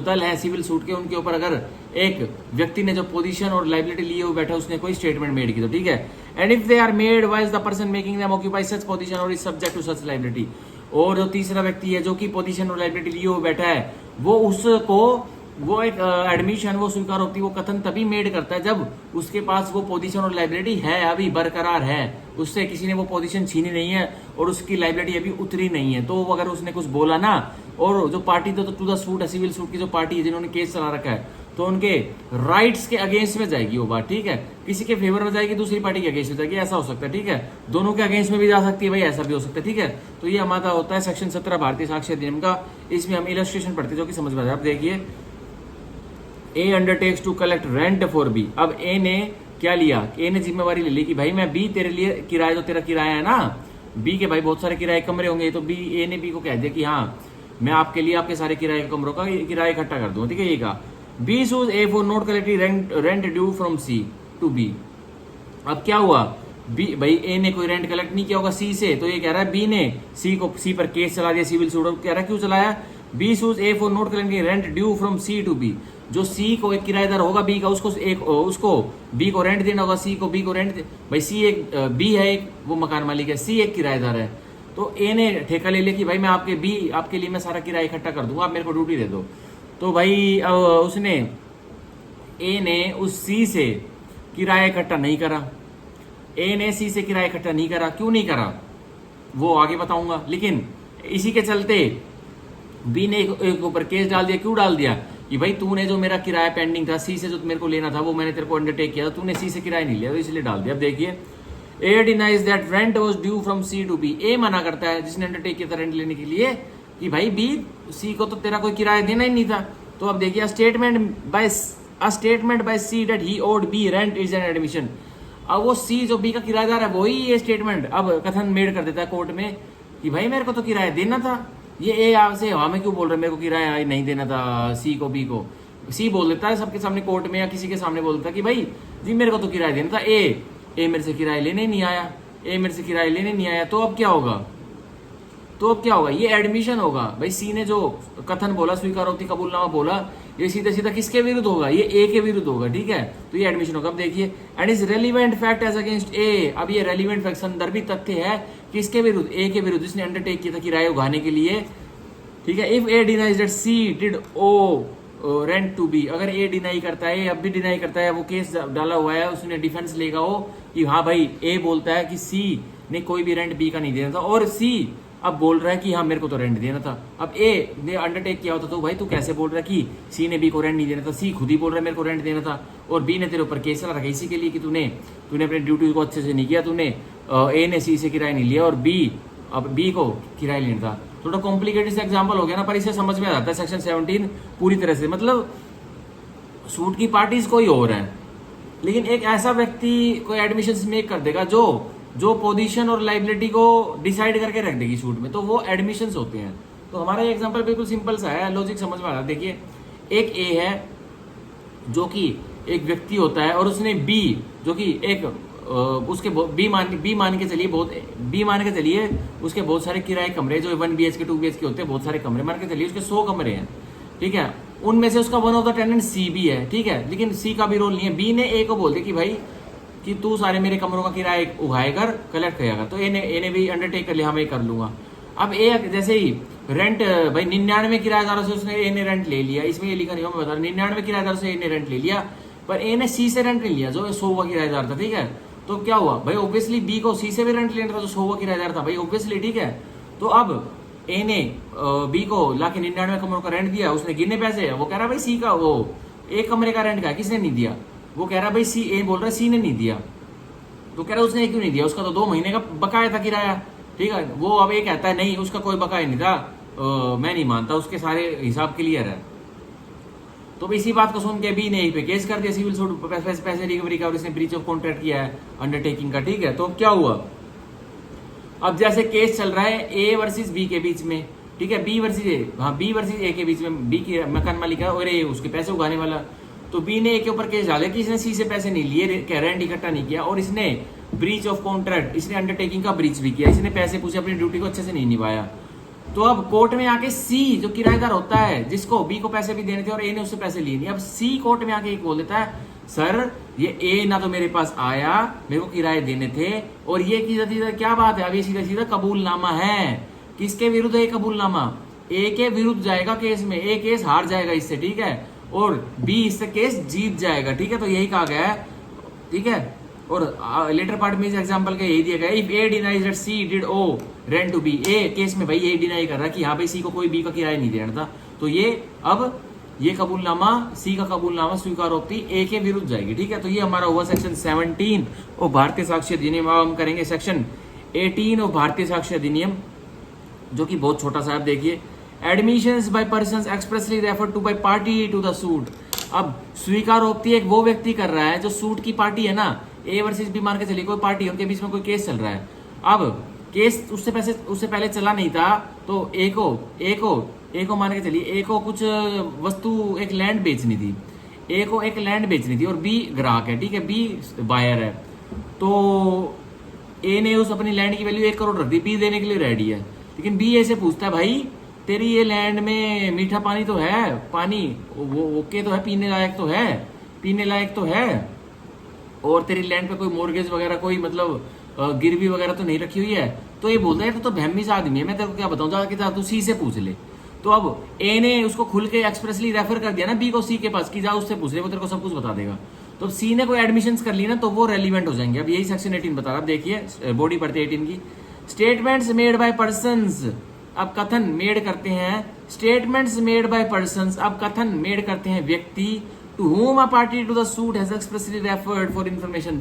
दल है सिविल सूट के, उनके ऊपर अगर एक व्यक्ति ने जो पोजीशन और लाइबिलिटी लिए हुए बैठा उसने कोई स्टेटमेंट मेड की, तो ठीक है। And if they are made while the person making them occupy such position or is subject to such liability. और जो तीसरा व्यक्ति है जो कि पोजीशन और लाइबिलिटी लिए हुए बैठा है, वो एक एडमिशन वो स्वीकार होती है, वो कथन तभी मेड करता है जब उसके पास वो पोजीशन और लाइबिलिटी है, अभी बरकरार है, उससे किसी ने वो पोजीशन छीनी नहीं है और उसकी लाइबिलिटी अभी उतरी नहीं है। तो अगर उसने कुछ बोला ना, और जो पार्टी तो टू द सूट है, सिविल सूट की जो पार्टी है जिन्होंने केस चला रखा है, तो उनके राइट्स के अगेंस्ट में जाएगी वो बात, ठीक है, किसी के फेवर में जाएगी, दूसरी पार्टी के अगेंस्ट में जाएगी, ऐसा हो सकता है, ठीक है, दोनों के अगेंस्ट में भी जा सकती है भाई, ऐसा भी हो सकता है, ठीक है। तो ये हमारा होता है सेक्शन 17 भारतीय साक्ष्य अधिनियम का, इसमें हम इलस्ट्रेशन पढ़ते हैं जो कि समझ में आ जाए। आप देखिए, A undertakes to collect rent for B. अब ए ने क्या लिया, ए ने जिम्मेवारी ले ली कि भाई मैं बी तेरे लिए किराया, जो तेरा किराया है ना, बी के भाई बहुत सारे किराए कमरे होंगे, तो बी ए ने बी को कह दिया कि हाँ मैं आपके लिए आपके सारे किराए के कमरों का किराया इकट्ठा कर दूंगा, ठीक है, ये कहा। B sues A for not collecting rent due from C to B. अब क्या हुआ, बी भाई ए ने कोई रेंट कलेक्ट नहीं किया होगा सी से, तो ये कह रहा है बी ने सी पर केस चला दिया सिविल सूट। कह रहा है क्यों चलाया, B sues A for not collecting rent due from C to B. जो सी को एक किराएदार होगा बी का, उसको बी को रेंट देना होगा, सी को बी को रेंट भाई सी एक बी है, एक वो मकान मालिक है, सी एक किराएदार है, तो ए ने ठेका ले लिया कि भाई मैं आपके लिए मैं सारा किराया इकट्ठा कर दूंगा, आप मेरे को ड्यूटी दे दो। तो भाई उसने ए ने उस सी से किराया इकट्ठा नहीं करा, ए ने सी से किराया इकट्ठा नहीं करा, क्यों नहीं करा वो आगे बताऊंगा, लेकिन इसी के चलते बी ने एक ऊपर केस डाल दिया। क्यों डाल दिया कि भाई तूने जो मेरा किराया पेंडिंग था सी से जो मेरे को लेना था वो मैंने तेरे को अंडरटेक किया था, तूने सी से किराया नहीं लिया, तो इसलिए डाल दिया। अब देखिए, A denies that rent was due from C to B. A मना करता है जिसने अंडरटेक किया था रेंट लेने के लिए कि भाई बी सी को तो तेरा कोई किराया देना ही नहीं था। तो अब देखिए, statement by C that he owed B rent is an admission. अब वो सी जो बी का किराएदार है वही ये स्टेटमेंट अब कथन मेड कर देता है कोर्ट में कि भाई मेरे को तो किराया देना था। ये ए आपसे हवा में क्यों बोल रहे, मेरे को किराया नहीं देना था सी को, बी को। सी बोल देता है सबके सामने कोर्ट में या किसी के सामने बोल देता है कि भाई जी मेरे को तो किराया देना था। ए मेरे से किराया लेने नहीं आया, तो अब क्या होगा, ये एडमिशन होगा। भाई सी ने जो कथन बोला, स्वीकारोक्ति कबूलनामा बोला, ये सीधा सीधा किसके विरुद्ध होगा, ये ए के विरुद्ध होगा, ठीक है, तो ये एडमिशन होगा। अब देखिए, and is relevant fact as against A. अब ये रेलिवेंट फैक्ट संदर्भित तथ्य है किसके विरुद्ध, ए के विरुद्ध, जिसने अंडरटेक किया था किराया उगाने के लिए, ठीक है। If A denies that C did owe rent to B, अगर ए डिनाई करता है, अब भी डिनाई करता है, वो केस डाला हुआ है, उसने डिफेंस लेगा हो कि हाँ भाई ए बोलता है कि सी ने कोई भी रेंट बी का नहीं देना था, और सी अब बोल रहा है कि हाँ मेरे को तो रेंट देना था। अब ए ने अंडरटेक किया होता तो भाई तू कैसे बोल रहा है कि सी ने बी को रेंट नहीं देना था, सी खुद ही बोल रहा है मेरे को रेंट देना था, और बी ने तेरे ऊपर केस चला रखा इसी के लिए कि तूने अपनी ड्यूटी को अच्छे से नहीं किया, तूने ए ने सी से किराया नहीं लिया और अब बी को किराया लेना था। थोड़ा कॉम्प्लिकेटेड से एग्जाम्पल हो गया ना, पर इसे समझ में आ जाता है सेक्शन 17 पूरी तरह से। मतलब सूट की पार्टीज कोई और है, लेकिन एक ऐसा व्यक्ति कोई एडमिशन मेक कर देगा जो पोजीशन और लाइबिलिटी को डिसाइड करके रख देगी सूट में, तो वो एडमिशंस होते हैं। तो हमारा ये एग्जांपल बिल्कुल सिंपल सा है, लॉजिक समझ में आ रहा है। देखिए, एक ए है जो कि एक व्यक्ति होता है, और उसने बी जो कि एक उसके बी मान के चलिए उसके बहुत सारे किराए कमरे जो 1 BHK 2 BHK होते हैं, बहुत सारे कमरे मान के चलिए उसके 100 कमरे हैं, ठीक है। उनमें से उसका वन ऑफ द टेनेंट सी भी है, ठीक है, लेकिन सी का भी रोल नहीं है। बी ने ए को बोल दिया कि भाई कि तू सारे मेरे कमरों का किराया उगाए कर, कलेक्ट करेगा, तो ए ने भी अंडरटेक कर लिया, मैं कर लूंगा। अब ए जैसे ही रेंट भाई 99 किराएदारों से उसने ए ने रेंट ले लिया, इसमें ये लिखा नहीं हो, मैं बता रहा हूँ 99 किराएदारों से ए ने रेंट ले लिया, पर ए ने सी से रेंट नहीं लिया जो 100 का किराएदार था, ठीक है। तो क्या हुआ भाई, ऑब्वियसली बी को सी से भी रेंट लेना था जो 100 का किराएदार था भाई, ऑब्वियसली, ठीक है। तो अब ए ने बी को लाके 99 कमरों का रेंट दिया, उसने गिने पैसे, वो कह रहा भाई सी का वो एक कमरे का रेंट का किसने नहीं दिया, वो कह रहा भाई सी, ए बोल रहा है सी ने नहीं दिया, तो कह रहा उसने क्यों नहीं दिया, उसका तो 2 महीने का बकाया था किराया, ठीक है। वो अब ये कहता है नहीं उसका कोई बकाया नहीं था, मैं नहीं मानता, उसके सारे हिसाब क्लियर है। तो इसी बात को सुन के बी ने पे केस कर दिया, सिविल सूट, पैसे रिकवरी का, और इसने ब्रीच ऑफ कॉन्ट्रैक्ट किया है अंडरटेकिंग का, ठीक है। तो क्या हुआ, अब जैसे केस चल रहा है ए वर्सेस बी के बीच में, ठीक है, बी वर्सेस ए, हाँ बी वर्सेस ए के बीच में, बी की मकान मालिक है और ए उसके पैसे उगाने वाला। तो बी ने ए के ऊपर केस डाला कि इसने सी से पैसे नहीं लिए, रेंट इकट्ठा नहीं किया, और इसने ब्रीच ऑफ कॉन्ट्रैक्ट, इसने अंडरटेकिंग का ब्रीच भी किया, इसने पैसे पूछे, अपनी ड्यूटी को अच्छे से नहीं निभाया। तो अब कोर्ट में आके सी जो किराएदार होता है, जिसको बी को पैसे भी देने थे और ए ने उससे पैसे लिए नहीं, अब सी कोर्ट में आके एक बोल देता है, सर ये ए ना तो मेरे पास आया, मेरे को किराए देने थे, और ये की सीधा क्या बात है, अब ये सीधा सीधा कबूलनामा है। किसके विरुद्ध है कबूलनामा, ए के विरुद्ध जाएगा केस में, ए केस हार जाएगा इससे, ठीक है, और बी इससे केस जीत जाएगा, ठीक है। तो यही कहा गया है, ठीक है। और लेटर पार्ट में इस एग्जांपल का यही दिया गया, if A denies that C did owe rent to B, A case में भाई ए डिनाई कर रहा है कि यहाँ पे सी को कोई बी का किराया नहीं देना था, तो ये अब ये कबूलनामा, सी का कबूलनामा स्वीकारोक्ति ए के विरुद्ध जाएगी, ठीक है। तो ये हमारा हुआ सेक्शन 17 और भारतीय साक्ष्य अधिनियम। अब हम करेंगे सेक्शन 18 और भारतीय साक्ष्य अधिनियम, जो कि बहुत छोटा सा है। आप देखिए, admissions by persons expressly referred to by party to the suit. अब स्वीकारोक्ति एक वो व्यक्ति कर रहा है जो सूट की पार्टी है ना, ए वर्सेस बी मान के चलिए कोई पार्टी, उनके बीच में कोई केस चल रहा है। अब केस उससे पहले चला नहीं था, तो ए को मान के चलिए, ए को कुछ वस्तु, एक लैंड बेचनी थी, ए को एक लैंड बेचनी थी, और बी ग्राहक है, ठीक है, बी बायर है। तो ए ने उस अपनी लैंड की वैल्यू 1 करोड़ रख दी, बी देने के लिए रेडी है, लेकिन बी ए से पूछता है, भाई तेरी ये लैंड में मीठा पानी तो है, पानी वो ओके तो है, पीने लायक तो है, और तेरी लैंड पे कोई मोर्गेज वगैरह, कोई मतलब गिरवी वगैरह तो नहीं रखी हुई है। तो ये बोलता है तो भैमी सा आदमी है, मैं तेरे को क्या बताऊं, जा तू सी से पूछ ले। तो अब ए ने उसको खुल के एक्सप्रेसली रेफर कर दिया ना बी को सी के पास, कि जा उससे पूछ ले, वो तेरे को सब कुछ बता देगा। तो सी ने कोई एडमिशंस कर ली ना, तो वो रेलिवेंट हो जाएंगे। अब यही सेक्शन 18 बता रहा, अब देखिए बॉडी पढ़ते 18 की, स्टेटमेंट्स मेड बाय पर्सन्स, अब कथन मेड करते हैं, स्टेटमेंट्स मेड बाय पर्सन्स, अब कथन मेड करते हैं व्यक्ति, to whom a party to the suit has expressly referred for information,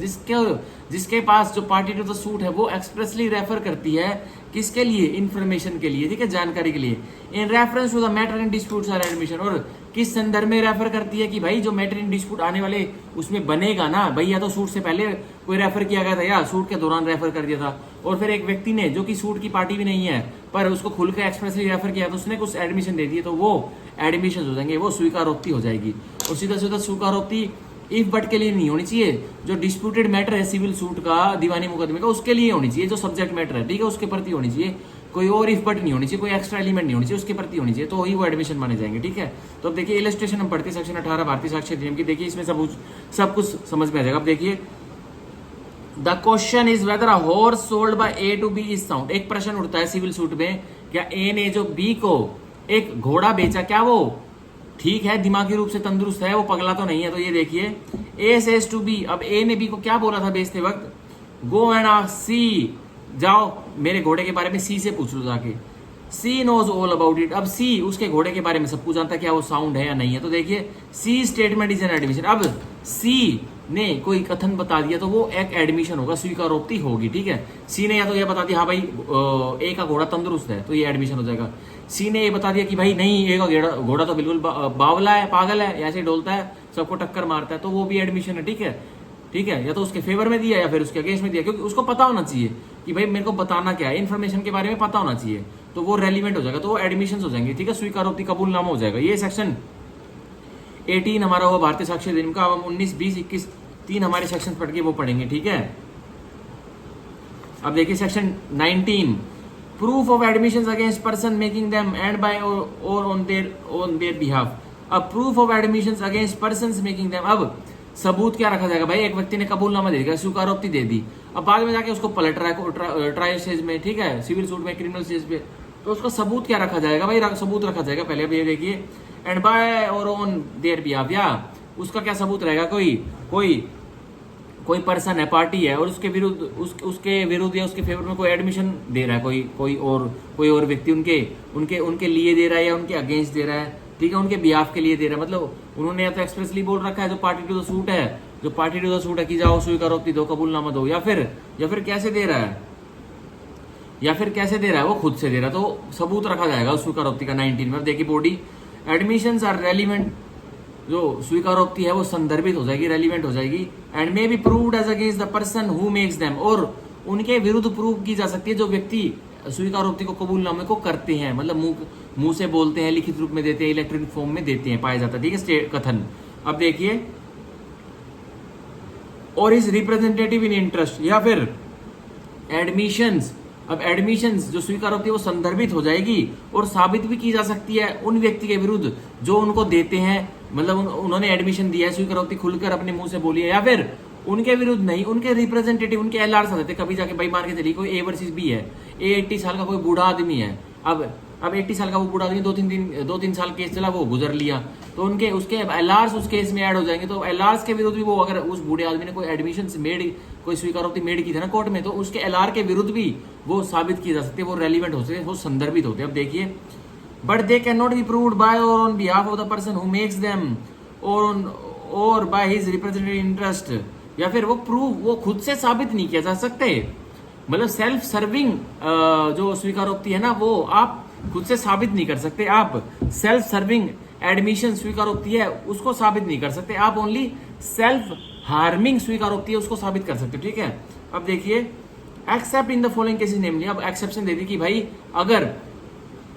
जिसके पास जो पार्टी टू द सूट है वो एक्सप्रेसली रेफर करती है, किसके लिए, इन्फॉर्मेशन के लिए, ठीक है, जानकारी के लिए, in reference to the matter in disputes are admission, और किस संदर्भ में रेफर करती है कि भाई जो मैटर इन डिस्प्यूट आने वाले उसमें बनेगा ना भाई, या तो सूट से पहले कोई रेफर किया गया था या सूट के दौरान रेफर कर दिया था, और फिर एक व्यक्ति ने जो कि सूट की पार्टी भी नहीं है पर उसको खुल के एक्सप्रेसली रेफर किया, तो उसने कुछ एडमिशन दे दी, तो वो एडमिशन हो जाएंगे, वो स्वीकारोक्ति हो जाएगी। और सीधा सीधा स्वीकारोक्ति इफ बट के लिए नहीं होनी चाहिए, जो डिस्प्यूटेड मैटर है सिविल सूट का, दीवानी मुकदमे का, उसके लिए होनी चाहिए, जो सब्जेक्ट मैटर है, ठीक है, उसके प्रति होनी चाहिए, कोई और इफ बट नहीं होनी चाहिए, कोई एक्स्ट्रा एलिमेंट नहीं होनी चाहिए, उसके प्रति होनी चाहिए, तो वही वो एडमिशन माने जाएंगे, ठीक है। तो अब देखिए इलस्ट्रेशन हम पढ़ते सेक्शन 18 भारतीय साक्ष्य अधिनियम की, देखिए इसमें सब कुछ समझ में आ जाएगा। अब देखिए, the question is whether a horse sold by A to B is sound. एक प्रश्न उठता है सिविल सूट में, क्या ए ने जो बी को एक घोड़ा बेचा, क्या वो ठीक है, दिमागी रूप से तंदुरुस्त है, वो पगला तो नहीं है। तो ये देखिए, ए सेज टू बी, अब ए ने बी को क्या बोला था बेचते वक्त, गो एंड आस्क सी, जाओ मेरे घोड़े के बारे में सी से पूछ लो जाके, सी नोज ऑल अबाउट इट। अब सी उसके घोड़े के बारे में सब कुछ जानता है, क्या वो साउंड है या नहीं है। तो देखिए, सी स्टेटमेंट इज एन एडमिशन। अब सी ने कोई कथन बता दिया तो वो एक एडमिशन होगा, स्वीकारोक्ति होगी, ठीक है। सी ने या तो ये बता दिया, हाँ भाई ए का घोड़ा तंदुरुस्त है, तो ये एडमिशन हो जाएगा। सी ने ये बता दिया कि भाई नहीं, ए का घोड़ा तो बिल्कुल बावला है, पागल है, ऐसे डोलता है, सबको टक्कर मारता है, तो वो भी एडमिशन है, ठीक है, ठीक है। या तो उसके फेवर में दिया या फिर उसके अगेंस्ट में दिया, क्योंकि उसको पता होना चाहिए कि भाई मेरे को बताना क्या है, इन्फॉर्मेशन के बारे में पता होना चाहिए, तो वो रेलिवेंट हो जाएगा, तो वो एडमिशन हो जाएंगे, ठीक है, स्वीकारोक्ति कबूलनामा हो जाएगा। ये सेक्शन 18 हमारा हुआ भारतीय साक्ष्य अधिनियम का। अब हम 19, 20, 21 3 हमारे सेक्शन पढ़ के वो पढ़ेंगे, ठीक है। अब देखिए section 19, proof of admissions against person making them and by or on their behalf. अब proof of admissions against persons making them, अब सबूत क्या रखा जाएगा, भाई एक व्यक्ति ने कबूलनामा दे दिया, स्वीकारोक्ति दे दी, अब बाद में जाके उसको पलट रहा है ट्रायल स्टेज में, ठीक है, सिविल सूट में, क्रिमिनल स्टेज पे, तो उसका सबूत क्या रखा जाएगा, भाई सबूत रखा जाएगा पहले। अब ये देखिए, and by or on their behalf, या उसका क्या सबूत रहेगा, कोई पर्सन है, पार्टी है, और उसके विरुद्ध उसके विरुद्ध या उसके फेवर में कोई एडमिशन दे रहा है, कोई और व्यक्ति उनके लिए दे रहा है या उनके अगेंस्ट दे रहा है, ठीक है, उनके बिहाफ के लिए दे रहा है। मतलब उन्होंने या तो एक्सप्रेसली बोल रखा है, जो पार्टी टू द सूट है कि जाओ स्वीकारोक्ति दो, कबूलनामा दो, या फिर कैसे दे रहा है, या फिर कैसे दे रहा है, वो खुद से दे रहा है, तो सबूत रखा जाएगा उस स्वीकारोक्ति का 19 में। अब देखिए बॉडी एडमिशंस आर रेलिवेंट, जो स्वीकारोक्ति है वो संदर्भित हो जाएगी, रेलिवेंट हो जाएगी, and may be proved as against the person who makes them, और उनके विरुद्ध प्रूव की जा सकती है जो व्यक्ति स्वीकारोक्ति को, कबूलनामे को करते हैं, मतलब मुंह से बोलते हैं, लिखित रूप में देते हैं, इलेक्ट्रॉनिक फॉर्म में देते हैं, पाया जाता है, ठीक है, कथन। अब देखिए, और इज रिप्रेजेंटेटिव इन इंटरेस्ट, या फिर एडमिशंस, अब एडमिशंस जो स्वीकारोक्ति वो संदर्भित हो जाएगी और साबित भी की जा सकती है उन व्यक्ति के विरुद्ध जो उनको देते हैं, मतलब उन्होंने एडमिशन दिया है, स्वीकारोक्ति खुलकर अपने मुंह से बोली है, या फिर उनके विरुद्ध नहीं, उनके रिप्रेजेंटेटिव, उनके एलआर आ जाते, कभी जाके भाई मान के चलिए कोई ए वर्सेस बी है, ए 80 साल का कोई बूढ़ा आदमी है, अब 80 साल का वो बूढ़ा आदमी 2-3 साल केस चला, वो गुजर लिया, तो उनके उसके एलआर्स उस केस में ऐड हो जाएंगे, तो एलआर्स के विरुद्ध भी वो, अगर उस बूढ़े आदमी ने कोई एडमिशन मेड, कोई स्वीकारोक्ति मेड की थी ना कोर्ट में, तो उसके एलआर के विरुद्ध भी वो साबित की जा सकती है, वो रेलिवेंट हो सकते हैं, वो संदर्भित होते हैं। अब देखिए, but they can not be proved by or on behalf of the person who makes them or by his representative interest, या फिर वो खुद से साबित नहीं किया जा सकते, मतलब सेल्फ सर्विंग जो स्वीकारोक्ति है ना, वो आप खुद से साबित नहीं कर सकते, आप सेल्फ सर्विंग एडमिशन स्वीकारोक्ति है उसको साबित नहीं कर सकते, आप ओनली सेल्फ हार्मिंग स्वीकारोक्ति है उसको साबित कर सकते हो, ठीक है। अब देखिए, except in the following cases namely, अब एक्सेप्शन दे दी कि भाई अगर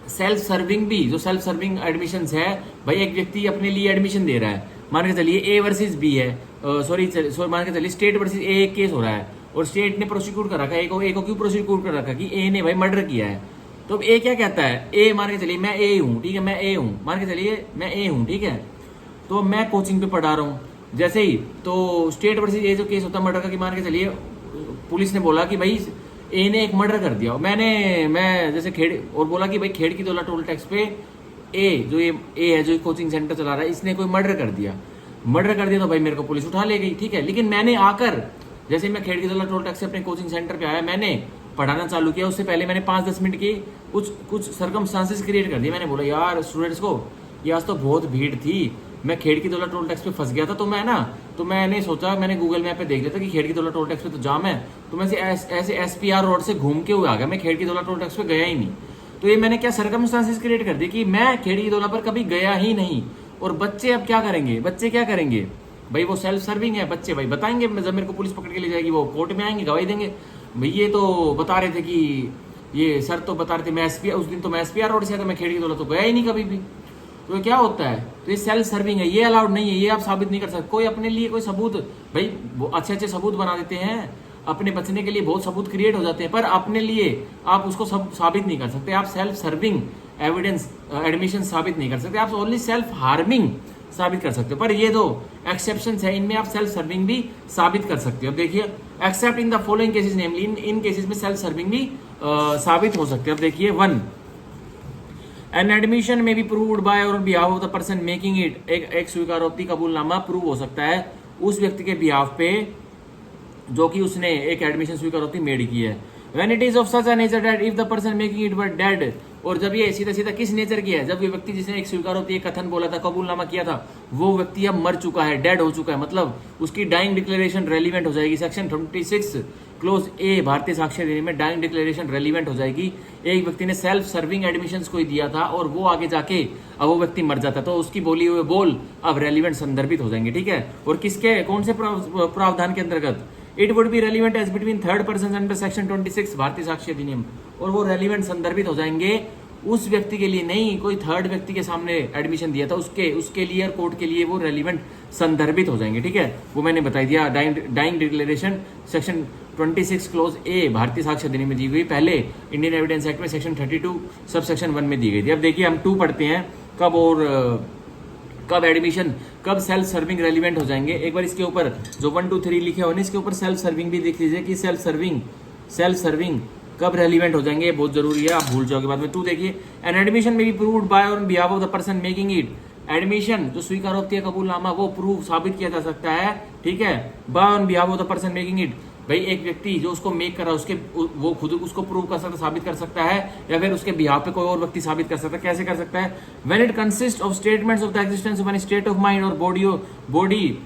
सेल्फ सर्विंग भी, जो सेल्फ सर्विंग एडमिशन है, भाई एक व्यक्ति अपने लिए एडमिशन दे रहा है, मान के चलिए ए वर्सेस बी है, सॉरी मान के चलिए स्टेट वर्सेस ए एक केस हो रहा है, और स्टेट ने प्रोसिक्यूट कर रखा है, ए को क्यों प्रोसिक्यूट कर रखा कि ए ने भाई मर्डर किया है, तो अब ए क्या कहता है, ए मान के चलिए मैं ए हूँ, ठीक है, मैं ए हूँ, मान के चलिए मैं ए हूँ, ठीक है, तो मैं कोचिंग पे पढ़ा रहा हूँ, जैसे ही तो स्टेट वर्सेस ए जो केस होता है मर्डर का, कि मान के चलिए पुलिस ने बोला कि भाई ए ने एक मर्डर कर दिया, मैं जैसे खेड़, और बोला कि भाई खेड़ की दौला टोल टैक्स पे ए है जो कोचिंग सेंटर चला रहा है, इसने कोई मर्डर कर दिया, तो भाई मेरे को पुलिस उठा ले गई, ठीक है, लेकिन मैंने आकर, जैसे मैं खेड़ की दौला टोल टैक्स से अपने कोचिंग सेंटर पे आया, मैंने पढ़ाना चालू किया, उससे पहले मैंने 5-10 मिनट की कुछ सर्कमस्टांसेस क्रिएट कर दिए, मैंने बोला यार स्टूडेंट्स को ये आज तो बहुत भीड़ थी, मैं खेड़ की दौला टोल टैक्स पे फंस गया था, तो मैंने सोचा, मैंने गूगल मैप पे देख लिया था कि खेड़ की दौला टोल टैक्स पे तो जाम है, तो मैं ऐसे एसपीआर रोड से घूम के हुए आ गया, मैं खेड़ की दौला टोल टैक्स पे गया ही नहीं, तो ये मैंने क्या सर्कमस्टांसेस क्रिएट कर दिए कि मैं खेड़ की दौला पर कभी गया ही नहीं, और बच्चे अब क्या करेंगे, भाई वो सेल्फ सर्विंग है, बच्चे भाई बताएंगे, जब मेरे को पुलिस पकड़ के ले जाएगी, वो कोर्ट में आएंगे, गवाही देंगे, भाई ये तो बता रहे थे कि ये सर तो बता रहे थे, मैं एसपीआर, उस दिन तो मैं एसपीआर रोड से आया था, मैं खेड़ की दौला तो गया ही नहीं कभी भी, तो क्या होता है, तो ये सेल्फ सर्विंग है, ये अलाउड नहीं है, ये आप साबित नहीं कर सकते। कोई अपने लिए कोई सबूत, भाई अच्छे सबूत बना देते हैं, अपने बचने के लिए बहुत सबूत क्रिएट हो जाते हैं, पर अपने लिए आप उसको सब साबित नहीं कर सकते, आप सेल्फ सर्विंग एविडेंस एडमिशन साबित नहीं कर सकते, आप ओनली सेल्फ हार्मिंग साबित कर सकते हो, पर ये दो एक्सेप्शंस है, इनमें आप सेल्फ सर्विंग भी साबित कर सकते हो। अब देखिए, except in the following cases namely, in cases में सेल्फ सर्विंग भी साबित हो सकते हैं। अब देखिए, 1 एन एडमिशन में बी प्रूव्ड बाय और behalf of the person making it, एक स्वीकारोक्ति कबूलनामा प्रूव हो सकता है उस व्यक्ति के बिहाफ पे जो कि उसने एक एडमिशन स्वीकारोक्ति मेड की है। When it is of such a nature that if the person making it were dead, और जब ये सीधा किस नेचर की है, जब ये व्यक्ति जिसने एक स्वीकारोक्ति एक कथन बोला था, कबूलनामा किया था, वो व्यक्ति अब मर चुका है, डेड हो चुका है, मतलब उसकी डाइंग डिक्लेरेशन रेलिवेंट हो जाएगी। सेक्शन 26 क्लोज ए भारतीय साक्ष्य अधिनियम में डाइंग डिक्लेरेशन रेलिवेंट हो जाएगी। एक व्यक्ति ने सेल्फ सर्विंग एडमिशंस को दिया था और वो आगे जाके अब वो व्यक्ति मर जाता, तो उसकी बोली हुए बोल अब रेलिवेंट संदर्भित हो जाएंगे, ठीक है। और किसके कौन से प्रावधान के अंतर्गत, it would be relevant as between third person under section 26 Bharatiya Sakshya अधिनियम, और वो रेलिवेंट संदर्भित हो जाएंगे उस व्यक्ति के लिए, नहीं कोई थर्ड व्यक्ति के सामने एडमिशन दिया था उसके लिए और कोर्ट के लिए वो रेलिवेंट संदर्भित हो जाएंगे, ठीक है। वो मैंने बता दिया, डाइंग डिक्लेरेशन सेक्शन 26 क्लोज ए भारतीय साक्ष्य अधिनियम में दी गई, पहले इंडियन एविडेंस एक्ट में सेक्शन 32 सब सेक्शन 1 में दी गई थी। अब देखिए, हम 2 पढ़ते हैं, कब एडमिशन, कब सेल्फ सर्विंग रेलिवेंट हो जाएंगे। एक बार इसके ऊपर जो 1, 2, 3 लिखे होने, इसके ऊपर सेल्फ सर्विंग भी देख लीजिए कि सेल्फ सर्विंग कब रेलिवेंट हो जाएंगे, बहुत जरूरी है, आप भूल जाओगे बाद में। 2 देखिए, एन एडमिशन में B proved bye on behalf of the person making it, admission जो स्वीकारोक्ति है कबूलनामा वो प्रूव साबित किया जा सकता है, ठीक है, by on behalf of the person making it, भाई एक व्यक्ति जो उसको मेक कर रहा है उसके वो खुद उसको प्रूव कर सकता, साबित कर सकता है, या फिर उसके बिहाफ पे कोई और व्यक्ति साबित कर सकता है। कैसे कर सकता है, when it consist of statements of the existence of any state of mind और body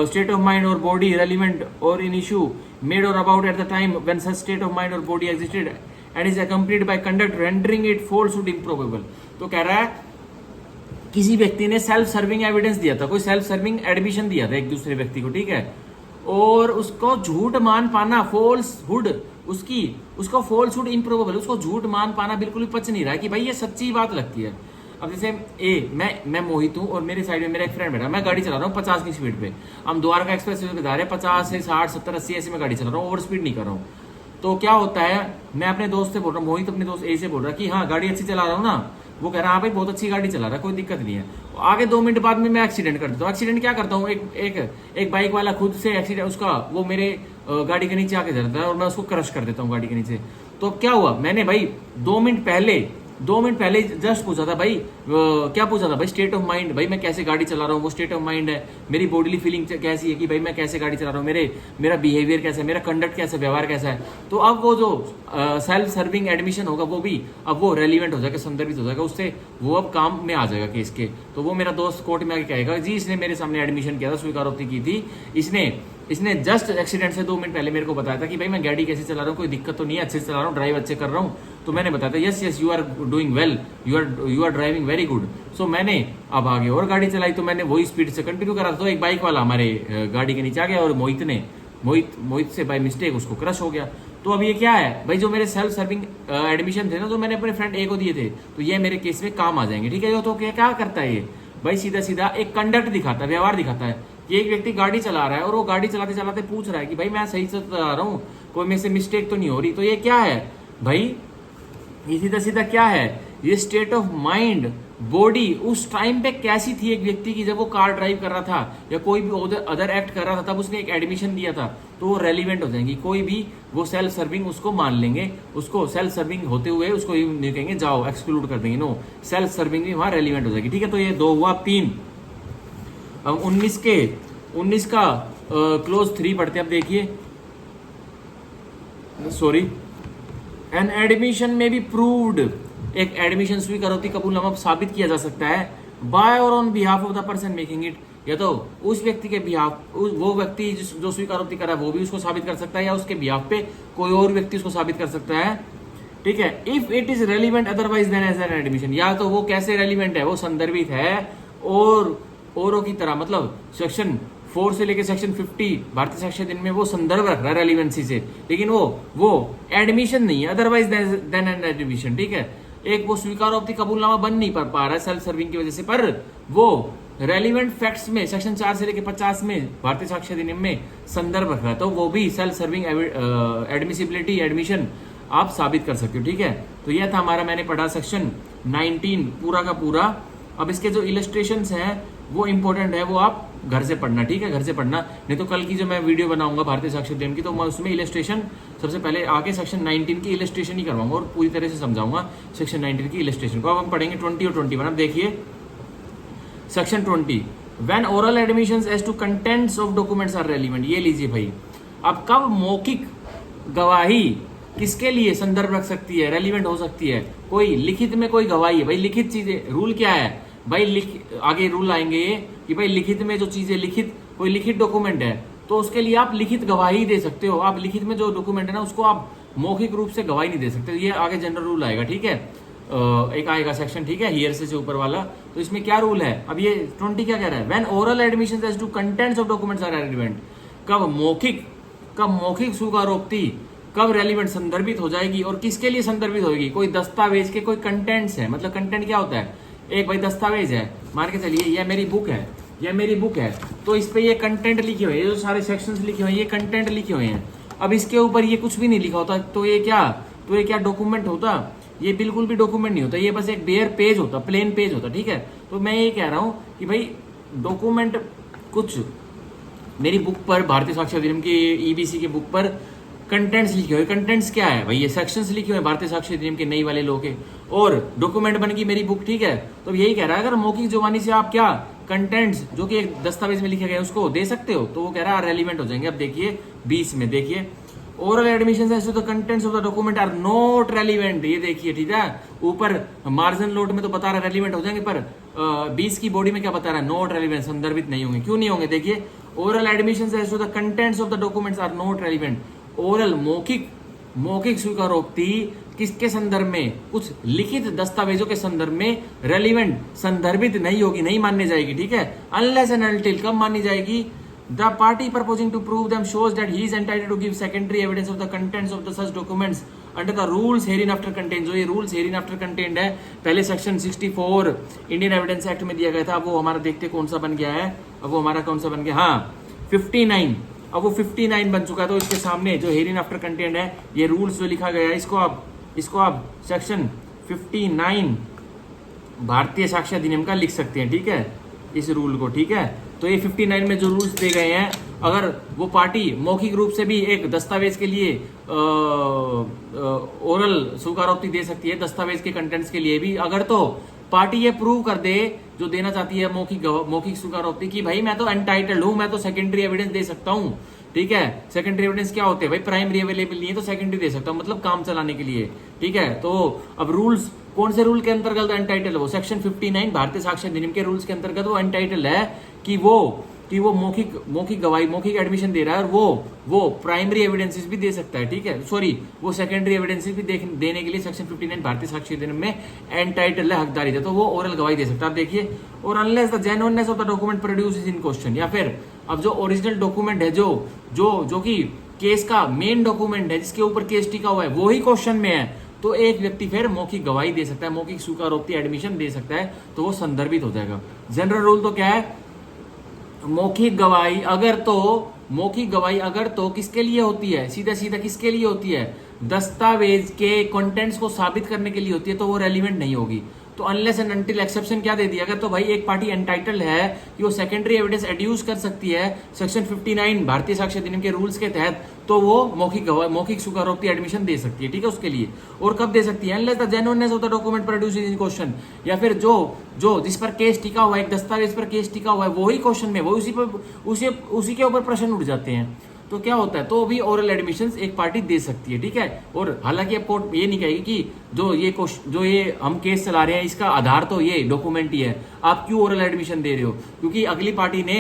state of mind or body relevant or in issue made or about at the time when such state of mind or body existed and is accompanied by conduct rendering it falsehood improbable. तो कह रहा है किसी व्यक्ति ने सेल्फ सर्विंग एविडेंस दिया था, कोई सेल्फ सर्विंग एडमिशन दिया था एक दूसरे व्यक्ति को, ठीक है, और उसको झूठ मान पाना फॉल्सहुड, उसको फॉल्सहुड इम्प्रोबेबल, उसको झूठ मान पाना बिल्कुल भी पच नहीं रहा है कि भाई ये सच्ची बात लगती है। अब जैसे मैं मोहित हूँ और मेरे साइड में मेरा एक फ्रेंड बैठा, मैं गाड़ी चला रहा हूँ 50 की स्पीड पे, हम द्वारका एक्सप्रेस वे पे जा रहे हैं 50 से 60 70 80 ऐसे में गाड़ी चला रहा हूँ, ओवर स्पीड नहीं कर रहा हूँ। तो क्या होता है, मैं अपने दोस्त से बोल रहा हूँ, मोहित अपने दोस्त ए से बोल रहा है कि हाँ गाड़ी अच्छी चला रहा हूँ ना, वो कह रहा है हाँ भाई बहुत अच्छी गाड़ी चला रहा है, कोई दिक्कत नहीं है। आगे 2 मिनट बाद में मैं एक्सीडेंट कर देता हूँ। एक्सीडेंट क्या करता हूँ, एक बाइक वाला खुद से एक्सीडेंट, उसका वो मेरे गाड़ी के नीचे आके जाता है और मैं उसको क्रश कर देता हूँ गाड़ी के नीचे। तो क्या हुआ, मैंने भाई 2 मिनट पहले जस्ट पूछा था भाई, क्या पूछा था भाई, स्टेट ऑफ माइंड, भाई मैं कैसे गाड़ी चला रहा हूँ, वो स्टेट ऑफ माइंड है, मेरी बॉडीली फीलिंग कैसी है कि भाई मैं कैसे गाड़ी चला रहा हूँ, मेरा बिहेवियर कैसा है, मेरा कंडक्ट कैसा है, व्यवहार कैसा है। तो अब वो जो सेल्फ सर्विंग एडमिशन होगा वो भी अब वो रेलिवेंट हो जाएगा, संदर्भित हो जाएगा, उससे वो अब काम में आ जाएगा केस के। तो वो मेरा दोस्त कोर्ट में आके कहेगा जी इसने मेरे सामने एडमिशन किया था, स्वीकारोक्ति की थी, इसने जस्ट एक्सीडेंट से 2 मिनट पहले मेरे को बताया था कि भाई मैं गाड़ी कैसे चला रहा हूँ, कोई दिक्कत तो नहीं है, अच्छे से चला रहा हूँ, ड्राइव अच्छे कर रहा हूँ। तो मैंने बताया था yes you are doing well, you are driving very good. So मैंने अब आगे और गाड़ी चलाई, तो मैंने वही स्पीड से कंटिन्यू करा। तो एक बाइक वाला हमारे गाड़ी के नीचे आ गया और मोहित से बाय मिस्टेक उसको क्रश हो गया। तो अब ये क्या है भाई, जो मेरे सेल्फ सर्विंग एडमिशन थे ना, जो मैंने अपने फ्रेंड ए को दिए थे, तो ये मेरे केस में काम आ जाएंगे, ठीक है। तो क्या करता है ये भाई, सीधा सीधा एक कंडक्ट दिखाता है, व्यवहार दिखाता है कि एक व्यक्ति गाड़ी चला रहा है और वो गाड़ी चलाते चलाते पूछ रहा है कि भाई मैं सही से चला रहा हूँ, कोई मेरे से मिस्टेक तो नहीं हो रही। तो ये क्या है भाई, ये सीधा सीधा क्या है, ये स्टेट ऑफ माइंड, बॉडी उस टाइम पे कैसी थी एक व्यक्ति की, जब वो कार ड्राइव कर रहा था या कोई भी अदर एक्ट कर रहा था, तब उसने एक एडमिशन दिया था, तो वो रेलिवेंट हो जाएंगी। कोई भी वो सेल्फ सर्विंग उसको मान लेंगे, उसको सेल्फ सर्विंग होते हुए उसको नहीं कहेंगे जाओ एक्सक्लूड कर देंगे, नो, सेल्फ सर्विंग भी वहां रेलिवेंट हो जाएगी, ठीक है। तो ये 2 हुआ 3। अब 19 का क्लोज 3 पढ़ते हैं। अब देखिए, सॉरी, एन एडमिशन में बी प्रूव्ड, एक एडमिशन स्वीकारोक्ति कबूलनामा साबित किया जा सकता है bye or on behalf of the person making it, या तो उस व्यक्ति के बिहाफ, वो व्यक्ति जो स्वीकारोक्ति कर रहा है वो भी उसको साबित कर सकता है, या उसके बिहाफ पे कोई और व्यक्ति उसको साबित कर सकता है, ठीक है। If it is relevant otherwise than as an admission, या तो वो कैसे रेलिवेंट है, वो संदर्भित है औरों की तरह, मतलब सेक्शन 4 से लेकर सेक्शन 50 भारतीय साक्ष्य अधिनियम में वो संदर्भ रख रहा है रेलिवेंसी से, लेकिन वो एडमिशन नहीं है, अदरवाइज देन एन एडमिशन, ठीक है। एक वो स्वीकारोक्ति कबूलनामा बन नहीं पा रहा है सेल्फ सर्विंग की वजह से, पर वो रेलिवेंट फैक्ट्स में सेक्शन 4 से लेकर 50 में भारतीय साक्ष्य अधिनियम में संदर्भ रख रहा है, तो वो भी सेल्फ सर्विंग एडमिसिबिलिटी एडमिशन आप साबित कर सकते हो, ठीक है। तो यह था हमारा, मैंने पढ़ा सेक्शन 19 पूरा का पूरा। अब इसके जो इलस्ट्रेशंस हैं वो इंपॉर्टेंट है, वो आप घर से पढ़ना, ठीक है, घर से पढ़ना, नहीं तो कल की जो मैं वीडियो बनाऊंगा भारतीय साक्ष्य अधिनियम की, तो मैं उसमें इलस्ट्रेशन सबसे पहले आके सेक्शन 19 की इलस्ट्रेशन ही करवाऊंगा और पूरी तरह से समझाऊंगा सेक्शन 19 की इलस्ट्रेशन को। अब हम पढ़ेंगे 20 और 21। अब देखिए section 20, when oral admissions as to contents of documents are relevant, ये लीजिए भाई। अब कब मौखिक गवाही किसके लिए संदर्भ रख सकती है, रेलिवेंट हो सकती है, कोई लिखित में कोई गवाही है, भाई लिखित चीजें, रूल क्या है भाई, आगे रूल आएंगे ये कि भाई लिखित में जो चीजें कोई लिखित डॉक्यूमेंट है तो उसके लिए आप लिखित गवाही दे सकते हो। आप लिखित में जो डॉक्यूमेंट है ना उसको आप मौखिक रूप से गवाही नहीं दे सकते, ये आगे जनरल रूल आएगा, ठीक है। एक आएगा सेक्शन, ठीक है, हियर से ऊपर वाला। तो इसमें क्या रूल है, अब ये 20 क्या कह रहा है, when oral admission as to contents of documents are relevant, कब मौखिक स्वीकारोक्ति कब रेलिवेंट संदर्भित हो जाएगी और किसके लिए संदर्भित होगी, कोई दस्तावेज के कोई कंटेंट्स है, मतलब कंटेंट क्या होता है, एक भाई दस्तावेज है, मान के चलिए यह मेरी बुक है, तो इस पे ये कंटेंट लिखे हुए हैं, ये जो सारे सेक्शंस लिखे हुए हैं ये कंटेंट लिखे हुए हैं। अब इसके ऊपर ये कुछ भी नहीं लिखा होता, तो ये क्या डॉक्यूमेंट होता, ये बिल्कुल भी डॉक्यूमेंट नहीं होता, ये बस एक बेयर पेज होता, प्लेन पेज होता, ठीक है। तो मैं ये कह रहा हूं कि भाई डॉक्यूमेंट कुछ मेरी बुक पर, भारतीय साक्ष्य अधिनियम की ईबीसी की बुक पर कंटेंट्स लिखे हुए, कंटेंट्स क्या है भाई, ये सेक्शंस लिखे हुए भारतीय साक्ष्य अधिनियम के नई वाले लॉ के, और डॉक्यूमेंट बन गई मेरी बुक, ठीक है। तो यही कह रहा है अगर मौखिक जुबानी से आप क्या कंटेंट्स जो कि एक दस्तावेज में लिखे गए उसको दे सकते हो, तो वो कह रहा है रेलिवेंट हो जाएंगे। अब देखिए 20 में देखिए, oral admission as to the contents of the document are not relevant, ये देखिए, ठीक है, ऊपर मार्जिन नोट में तो बता रहा है रेलिवेंट हो जाएंगे, पर 20 की बॉडी में क्या बता रहा है, नॉट रेलिवेंट, संदर्भित नहीं होंगे। क्यों नहीं होंगे, देखिए, oral admission as to the contents of the documents are not relevant, oral मौखिक स्वीकारोक्ति किसके संदर्भ में, कुछ लिखित दस्तावेजों के संदर्भ में रेलिवेंट संदर्भित नहीं होगी, नहीं मानने जाएगी, ठीक है। अनलेस एंड अनटिल कब मानी जाएगी, the party proposing to prove them shows that he is entitled to give secondary evidence of the contents of the such documents under the rules herein after content. जो ये रूल्स हेरिन आफ्टर कंटेंट है, पहले सेक्शन 64 इंडियन एविडेंस एक्ट में दिया गया था, वो हमारा देखते कौन सा बन गया है, अब वो हमारा कौन सा बन गया, हाँ 59, अब वो 59 बन चुका है। तो इसके सामने जो हेरिन आफ्टर कंटेंट है, ये रूल्स जो लिखा गया है, इसको आप सेक्शन 59 भारतीय साक्ष्य अधिनियम का लिख सकते हैं, ठीक है, इस रूल को, ठीक है। तो ये 59 में जो रूल्स दिए गए हैं, अगर वो पार्टी मौखिक रूप से भी एक दस्तावेज के लिए ओरल स्वीकारोक्ति दे सकती है, दस्तावेज के कंटेंट्स के लिए भी, अगर तो पार्टी ये प्रूव कर दे, जो देना चाहती है मौखिक स्वीकारोक्ति की, भाई मैं तो एंटाइटल्ड हूं, मैं तो सेकेंडरी एविडेंस दे सकता हूं, ठीक है। सेकेंडरी एविडेंस क्या होते हैं भाई, प्राइमरी अवेलेबल नहीं है तो सेकेंडरी दे सकता हूं, मतलब काम चलाने के लिए, ठीक है। तो अब रूल्स कौन से रूल के अंतर्गत एंटाइटल है, वो सेक्शन 59 भारतीय साक्ष्य अधिनियम के रूल्स के अंतर्गत वो एंटाइटल है कि वो मौखिक गवाही, मौखिक एडमिशन दे रहा है, और वो प्राइमरी एविडेंसेस भी दे सकता है, ठीक है, सॉरी वो सेकेंडरी एविडेंसेस भी देने के लिए सेक्शन 59 भारतीय साक्ष्य अधिनियम में एंटाइटल है, हकदारी है, तो वो ओरल गवाही दे सकता है। आप देखिए, और unless the genuineness of the document produce in question, या फिर अब जो ओरिजिनल डॉक्यूमेंट है, जो कि केस का मेन डॉक्यूमेंट है, जिसके ऊपर केस टिका हुआ है, वो ही क्वेश्चन में है, तो एक व्यक्ति फिर मौखिक गवाही दे सकता है, मौखिक स्वीकारोक्ति एडमिशन दे सकता है, तो वो संदर्भित हो जाएगा। जनरल रूल तो क्या है, मौखिक गवाही अगर तो किसके लिए होती है, सीधा किसके लिए होती है, दस्तावेज के कंटेंट्स को साबित करने के लिए होती है, तो वो रेलिवेंट नहीं होगी। तो अनलेस एंड अनटिल एक्सेप्शन क्या दे दिया, अगर तो भाई एक पार्टी एंटाइटल्ड है कि वो सेकेंडरी एविडेंस एड्यूस कर सकती है सेक्शन 59 भारतीय साक्ष्य अधिनियम के रूल्स के तहत, तो वो मौखिक स्वीकारोक्ति एडमिशन दे सकती है, ठीक है, उसके लिए। और कब दे सकती है, unless the genuineness of the document produced in question, या फिर जो जिस पर केस टिका हुआ है, एक दस्तावेज पर केस टिका हुआ है, वही क्वेश्चन में, वो उसी के ऊपर प्रश्न उठ जाते हैं, तो क्या होता है, तो भी ओरल एडमिशन एक पार्टी दे सकती है, ठीक है। और हालांकि अब कोर्ट ये नहीं कहेगी कि जो ये हम केस चला रहे हैं, इसका आधार तो ये डॉक्यूमेंट ही है, आप क्यों ओरल एडमिशन दे रहे हो, क्योंकि अगली पार्टी ने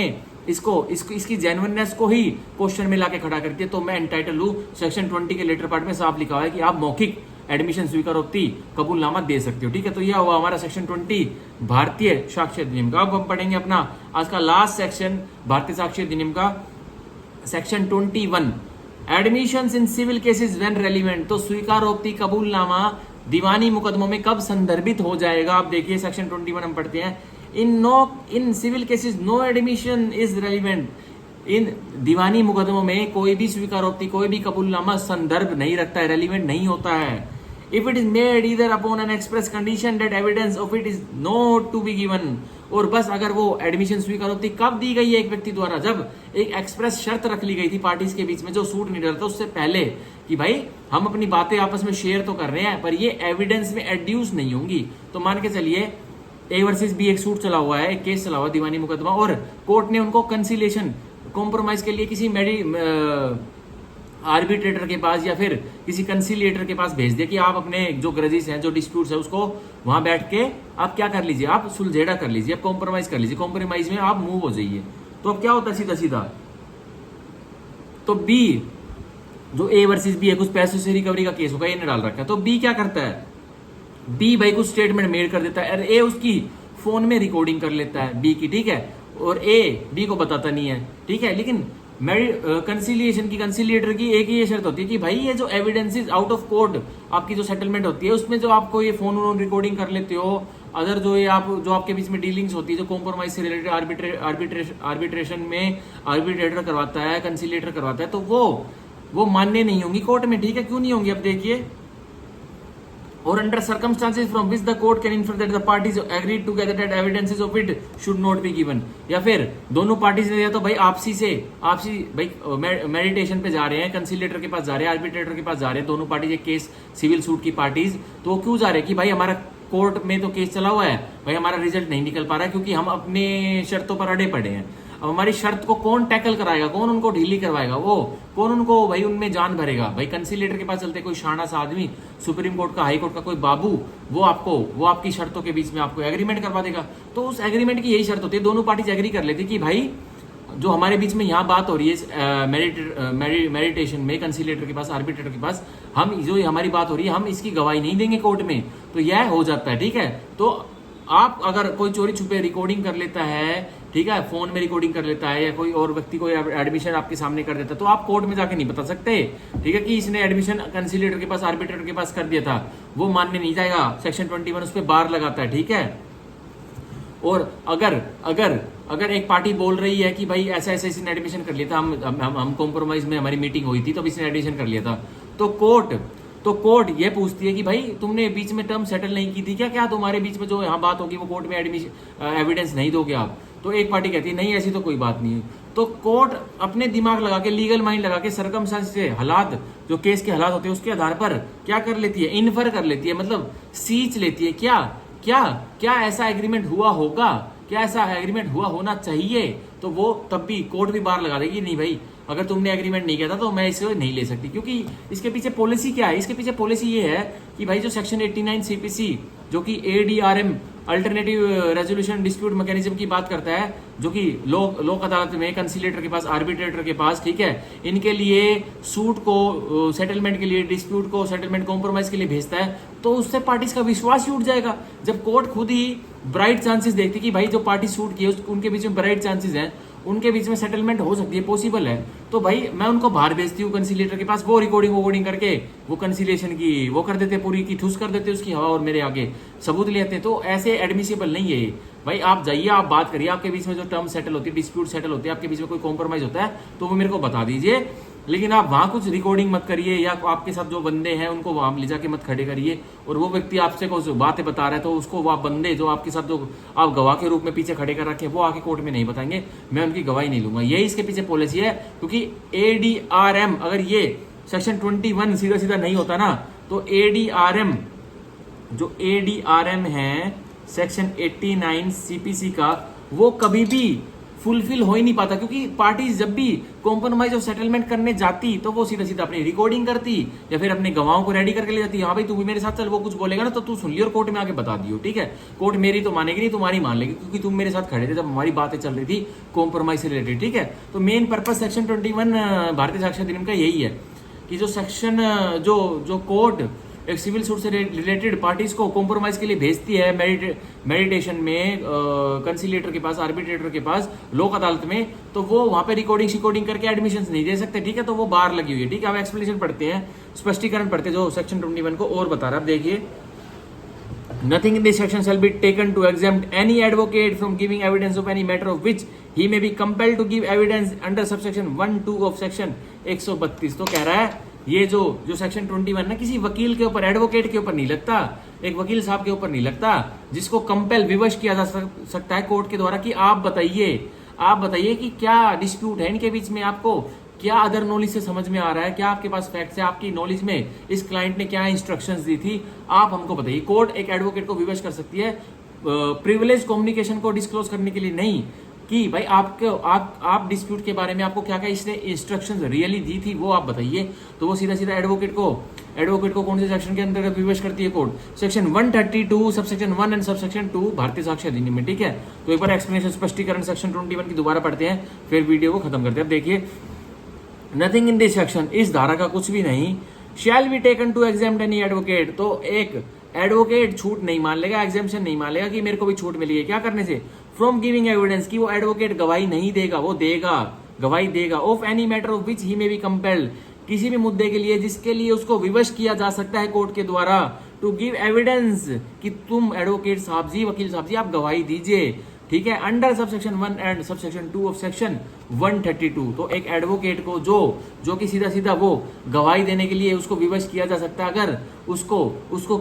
इसकी जेन्युइननेस को ही क्वेश्चन में लाके खड़ा कर दिया। तो मैं एंटाइटल हूं, सेक्शन 20 के लेटर पार्ट में साफ लिखा हुआ है कि आप मौखिक एडमिशन स्वीकारोक्ति कबूलनामा दे सकते हो, ठीक है। तो यह हुआ हमारा सेक्शन 20 भारतीय साक्ष्य अधिनियम का। अब हम पढ़ेंगे अपना आज का लास्ट सेक्शन भारतीय साक्ष्य अधिनियम का, section 21 admissions in civil cases when relevant. तो स्वीकारोक्ति कबूलनामा दीवानी मुकदमों में कब संदर्भित हो जाएगा, आप देखिए सेक्शन 21 हम पढ़ते हैं, in civil cases no admission is relevant. इन दीवानी मुकदमों में कोई भी स्वीकारोक्ति, कोई भी कबूलनामा संदर्भ नहीं रखता है, रेलिवेंट नहीं होता है। If it is made either upon an express condition that evidence of it is not to be given, और बस अगर वो एडमिशन स्वीकारोक्ति कब दी गई है एक व्यक्ति द्वारा, जब एक एक्सप्रेस शर्त रख ली गई थी पार्टीज के बीच में, जो सूट नहीं डरता उससे पहले, कि भाई हम अपनी बातें आपस में शेयर तो कर रहे हैं, पर ये एविडेंस में एड्यूस नहीं होंगी। तो मान के चलिए ए वर्सेस बी एक सूट चला हुआ है, एक केस चला हुआ दीवानी मुकदमा, और कोर्ट ने उनको कंसिलेशन, कॉम्प्रोमाइज के लिए किसी आर्बिट्रेटर के पास या फिर किसी कंसिलिएटर के पास भेज दिया कि आप अपने जो ग्रजेस हैं, जो डिस्प्यूट्स है, उसको वहां बैठ के आप क्या कर लीजिए, आप सुलझेड़ा कर लीजिए, आप कॉम्प्रोमाइज कर लीजिए, कॉम्प्रोमाइज में आप मूव हो जाइए। तो अब क्या होता है सीधा, तो बी जो ए वर्सेस बी है, कुछ पैसों से रिकवरी का केस होगा, ये ने डाल रखा है, तो बी क्या करता है, बी भाई कुछ स्टेटमेंट मेड कर देता है, और ए उसकी फोन में रिकॉर्डिंग कर लेता है बी की, ठीक है, और ए बी को बताता नहीं है, ठीक है। लेकिन कंसिलिएशन की, कंसिलिएटर की एक ही ये शर्त होती है कि भाई ये जो एविडेंसेस आउट ऑफ कोर्ट आपकी जो सेटलमेंट होती है, उसमें जो आपको ये फोन रिकॉर्डिंग कर लेते हो, अदर जो आपके बीच में डीलिंग्स होती है, जो कॉम्प्रोमाइज से रिलेटेड आर्बिट्रेशन में आर्बिट्रेटर करवाता है, कंसिलिएटर करवाता है, तो वो मान्य नहीं होंगी कोर्ट में, ठीक है। क्यों नहीं होंगी, अब देखिए, or under circumstances from which the court can infer that the parties agreed together that evidences of it should not be given. या फिर दोनों पार्टीज ने दिया, तो भाई आपसी भाई मेडिटेशन पे जा रहे हैं, कंसिलिएटर के पास जा रहे हैं, आर्बिट्रेटर के पास जा रहे हैं, दोनों पार्टीज एक केस सिविल सूट की पार्टीज, तो वो क्यों जा रहे हैं कि भाई हमारा कोर्ट में तो केस चला हुआ है, भाई हमारा रिजल्ट नहीं निकल पा रहा है क्योंकि हम अपने शर्तों पर अड़े पड़े हैं। अब हमारी शर्त को कौन टैकल कराएगा, कौन उनको ढीली करवाएगा, वो कौन उनको भाई उनमें जान भरेगा, भाई कंसिलिएटर के पास चलते कोई शाना सा आदमी, सुप्रीम कोर्ट का, हाई कोर्ट का कोई बाबू, वो आपकी शर्तों के बीच में आपको एग्रीमेंट करवा देगा। तो उस एग्रीमेंट की यही शर्त होती है, दोनों पार्टीज एग्री कर लेती कि भाई जो हमारे बीच में यहाँ बात हो रही है मेडिटेशन में कंसीलेटर के पास, आर्बिट्रेटर के पास, हम जो हमारी बात हो रही है हम इसकी गवाही नहीं देंगे कोर्ट में, तो यह हो जाता है। ठीक है, तो आप अगर कोई चोरी छुपे रिकॉर्डिंग कर लेता है, ठीक है, फोन में रिकॉर्डिंग कर लेता है, या कोई और व्यक्ति को एडमिशन आपके सामने कर देता है, तो आप कोर्ट में जाके नहीं बता सकते, ठीक है, कि इसने एडमिशन कंसीलेटर के पास, आर्बिट्रेटर के पास कर दिया था, वो मानने नहीं जाएगा। सेक्शन 21 उस पर बार लगाता है। ठीक है, और अगर अगर अगर एक पार्टी बोल रही है कि भाई ऐसा ऐसा इसने एडमिशन कर लिया था, हम कॉम्प्रोमाइज में हमारी मीटिंग हुई थी तो इसने एडमिशन कर लिया था, तो कोर्ट ये पूछती है कि भाई तुमने बीच में टर्म सेटल नहीं की थी क्या, क्या तुम्हारे बीच में जो यहाँ बात होगी वो कोर्ट में एविडेंस नहीं दोगे आप? तो एक पार्टी कहती है नहीं ऐसी तो कोई बात नहीं है। तो कोर्ट अपने दिमाग लगा के, लीगल माइंड लगा के, सर्कमस्टेंस से हालात, जो केस के हालात होते हैं उसके आधार पर क्या कर लेती है, इन्फर कर लेती है, मतलब सींच लेती है। क्या ऐसा एग्रीमेंट हुआ होगा, क्या ऐसा एग्रीमेंट हुआ होना चाहिए, तो वो तब भी कोर्ट भी बार लगा देगी, नहीं भाई अगर तुमने एग्रीमेंट नहीं किया था तो मैं इसे नहीं ले सकती। क्योंकि इसके पीछे पॉलिसी क्या है, इसके पीछे पॉलिसी ये है कि भाई जो सेक्शन 89 सीपीसी जो कि ADRM alternative resolution dispute mechanism की बात करता है, जो कि लोक अदालत में कंसीलेटर के पास, आर्बिट्रेटर के पास, ठीक है, इनके लिए सूट को सेटलमेंट के लिए, डिस्प्यूट को सेटलमेंट कॉम्प्रोमाइज के लिए भेजता है, तो उससे पार्टीज का विश्वास ही उठ जाएगा। जब कोर्ट खुद ही ब्राइट चांसेस देखती कि भाई जो पार्टी सूट की है उनके बीच में ब्राइट चांसेस हैं, उनके बीच में सेटलमेंट हो सकती है, पॉसिबल है, तो भाई मैं उनको बाहर भेजती हूँ कंसीलेटर के पास, वो रिकॉर्डिंग करके वो कंसीलेशन की वो कर देते, पूरी की ठूस कर देते उसकी हवा, और मेरे आगे सबूत ले आते हैं। तो ऐसे एडमिसिबल नहीं है ये। भाई आप जाइए, आप बात करिए, आपके बीच में जो टर्म सेटल होती है, डिस्प्यूट सेटल होती है, आपके बीच में कोई कॉम्प्रोमाइज होता है तो वो मेरे को बता दीजिए, लेकिन आप वहां कुछ रिकॉर्डिंग मत करिए, या आपके साथ जो बंदे हैं उनको वहां ले जाके मत खड़े करिए, और वो व्यक्ति आपसे कुछ बातें बता रहा है तो उसको वो बंदे जो आपके साथ जो आप गवाह के रूप में पीछे खड़े कर रखे वो आके कोर्ट में नहीं बताएंगे, मैं उनकी गवाही नहीं लूंगा। यही इसके पीछे पॉलिसी है। क्योंकि ADRM अगर ये सेक्शन 21 सीधा सीधा नहीं होता ना, तो ADRM है सेक्शन 89 CPC का, वो कभी भी फुलफिल हो ही नहीं पाता। क्योंकि पार्टीज जब भी कॉम्प्रोमाइज और सेटलमेंट करने जाती तो वो सीधा सीधा अपनी रिकॉर्डिंग करती, या फिर अपने गवाहों को रेडी करके ले जाती, हाँ भाई तू भी मेरे साथ चल, वो कुछ बोलेगा ना तो तू सुन लियो और कोर्ट में आके बता दियो, ठीक है। कोर्ट मेरी तो मानेगी नहीं, तुम्हारी मान लेगी, क्योंकि तुम मेरे साथ खड़े थे जब हमारी बातें चल रही थी कॉम्प्रोमाइज से रिलेटेड, ठीक है। तो मेन पर्पज सेक्शन 21 भारतीय साक्ष्य अधिनियम का यही है कि जो सेक्शन जो कोर्ट एक सिविल सूट से रिलेटेड पार्टीज को कॉम्प्रोमाइज के लिए भेजती है मेडिटेशन में कंसीलेटर के पास, आर्बिट्रेटर के पास, लोक अदालत में, तो वो वहां पे रिकॉर्डिंग करके एडमिशन नहीं दे सकते, ठीक है। तो वो बार लगी हुई है, ठीक है। अब एक्सप्लेनेशन पढ़ते हैं, स्पष्टीकरण पढ़ते हैं जो सेक्शन 21 को और बता रहा है। देखिए, Nothing in this section shall be taken to exempt any advocate from giving evidence of any matter of which he may be compelled to give evidence under subsection 1(2) of section 132। तो कह रहा है ये जो सेक्शन 21 ना किसी वकील के ऊपर, एडवोकेट के ऊपर नहीं लगता, एक वकील साहब के ऊपर नहीं लगता, जिसको कंपेल, विवश किया जा सकता है कोर्ट के द्वारा कि आप बताइए कि क्या डिस्प्यूट है इनके बीच में, आपको क्या अदर नॉलेज से समझ में आ रहा है, क्या आपके पास फैक्ट्स है, आपकी नॉलेज में इस क्लाइंट ने क्या इंस्ट्रक्शंस दी थी, आप हमको बताइए। कोर्ट एक एडवोकेट को विवश कर सकती है प्रिविलेज कम्युनिकेशन को डिस्क्लोज करने के लिए नहीं, कि भाई आप डिस्प्यूट के बारे में आपको क्या क्या इसने इंस्ट्रक्शंस रियली दी थी वो आप बताइए। तो वो सीधा एडवोकेट को कौन से सेक्शन के अंतर्गत विवश करती है court, section 132 subsection 1 and subsection 2 भारतीय साक्ष्य अधिनियम में, ठीक है। तो एक बार एक्सप्लेनेशन, स्पष्टीकरण सेक्शन 21 की दोबारा पढ़ते हैं, फिर वीडियो को खत्म करते हैं। देखिए, नथिंग इन दिस सेक्शन, इस धारा का कुछ भी नहीं, shall be taken to exempt any advocate, तो एक एडवोकेट छूट नहीं मान लेगा, एग्जाम्पशन नहीं मान लेगा कि मेरे को भी छूट मिली है, क्या करने से, फ्रॉम गिविंग एविडेंस, की वो एडवोकेट गवाही नहीं देगा, वो गवाही देगा, of any matter of which he may be compelled, किसी भी मुद्दे के लिए जिसके लिए उसको विवश किया जा सकता है कोर्ट के द्वारा, टू गिव एविडेंस, कि तुम एडवोकेट साहब जी, वकील साहब जी आप गवाही दीजिए, ठीक है, under subsection 1 and subsection 2 of section 132। तो एक एडवोकेट को जो कि सीधा वो गवाही देने के लिए उसको विवश किया जा सकता है, अगर उसको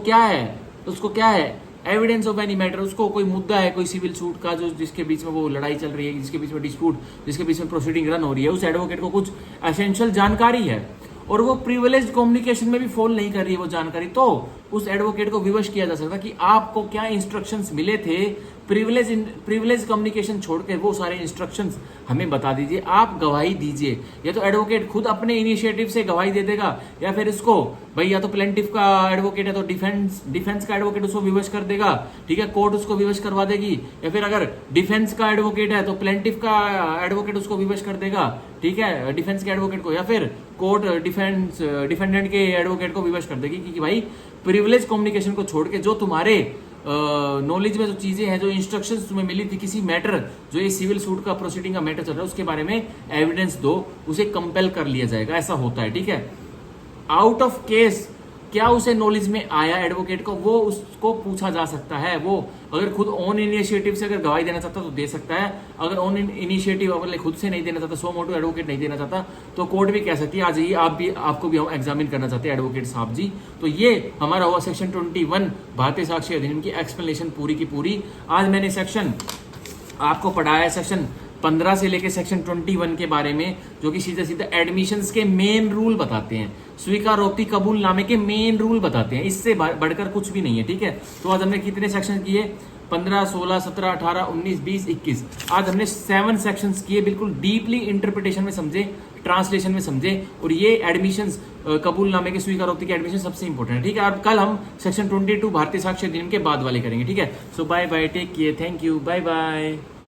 क्या है एविडेंस ऑफ एनी मैटर, उसको कोई मुद्दा है, कोई सिविल सूट का, जो जिसके बीच में वो लड़ाई चल रही है, जिसके बीच में डिस्प्यूट, जिसके बीच में प्रोसीडिंग रन हो रही है, उस एडवोकेट को कुछ एसेंशियल जानकारी है और वो प्रिविलेज्ड कम्युनिकेशन में भी फॉल नहीं कर रही है वो जानकारी, तो उस एडवोकेट को विवश किया जा सकता कि आपको क्या इंस्ट्रक्शंस मिले थे, प्रिविलेज कम्युनिकेशन छोड़ के वो सारे इंस्ट्रक्शंस हमें बता दीजिए, आप गवाही दीजिए। या तो एडवोकेट खुद अपने इनिशिएटिव से गवाही दे देगा, या फिर इसको भाई या तो प्लेंटिफ का एडवोकेट है तो डिफेंस का एडवोकेट उसको विवश कर देगा, ठीक है, कोर्ट उसको विवश करवा देगी। या फिर अगर डिफेंस का एडवोकेट है तो प्लेंटिफ का एडवोकेट उसको विवश कर देगा, ठीक है, डिफेंस के एडवोकेट को, या फिर कोर्ट डिफेंडेंट के एडवोकेट को विवश कर देगी कि भाई प्रिविलेज कम्युनिकेशन को छोड़ के जो तुम्हारे नॉलेज में जो चीजें हैं, जो इंस्ट्रक्शंस तुम्हें मिली थी किसी मैटर, जो ये सिविल सूट का प्रोसीडिंग का मैटर चल रहा है उसके बारे में एविडेंस दो, उसे कंपेल कर लिया जाएगा। ऐसा होता है, ठीक है। आउट ऑफ केस क्या उसे नॉलेज में आया एडवोकेट को, वो उसको पूछा जा सकता है। वो अगर खुद ऑन इनिशिएटिव से अगर गवाही देना चाहता तो दे सकता है, अगर ऑन इनिशिएटिव अगर खुद से नहीं देना चाहता, सो मोटो एडवोकेट नहीं देना चाहता, तो कोर्ट भी कह सकती है आ जाइए, आपको भी हम एग्जामिन करना चाहते हैं एडवोकेट साहब जी। तो ये हमारा हुआ सेक्शन 21 भारतीय साक्ष्य अधिनियम की एक्सप्लेनेशन पूरी की पूरी। आज मैंने सेक्शन आपको पढ़ाया है सेक्शन 15 से लेके सेक्शन 21 के बारे में, जो कि सीधे सीधे एडमिशंस के मेन रूल बताते हैं, स्वीकारोक्ति कबूलनामे के मेन रूल बताते हैं, इससे बढ़कर कुछ भी नहीं है, ठीक है। तो आज हमने कितने सेक्शन किए? 15, 16, 17, 18, 19, 20, 21। आज हमने 7 सेक्शंस किए, बिल्कुल डीपली इंटरप्रिटेशन में समझे, ट्रांसलेशन में समझे, और ये एडमिशंस कबूलनामे के स्वीकारोक्ति के एडमिशन सबसे इंपॉर्टेंट है, ठीक है। और कल हम सेक्शन 22 भारतीय साक्ष्य अधिनियम के बाद वाले करेंगे, ठीक है। So bye bye, take care, thank you, bye bye.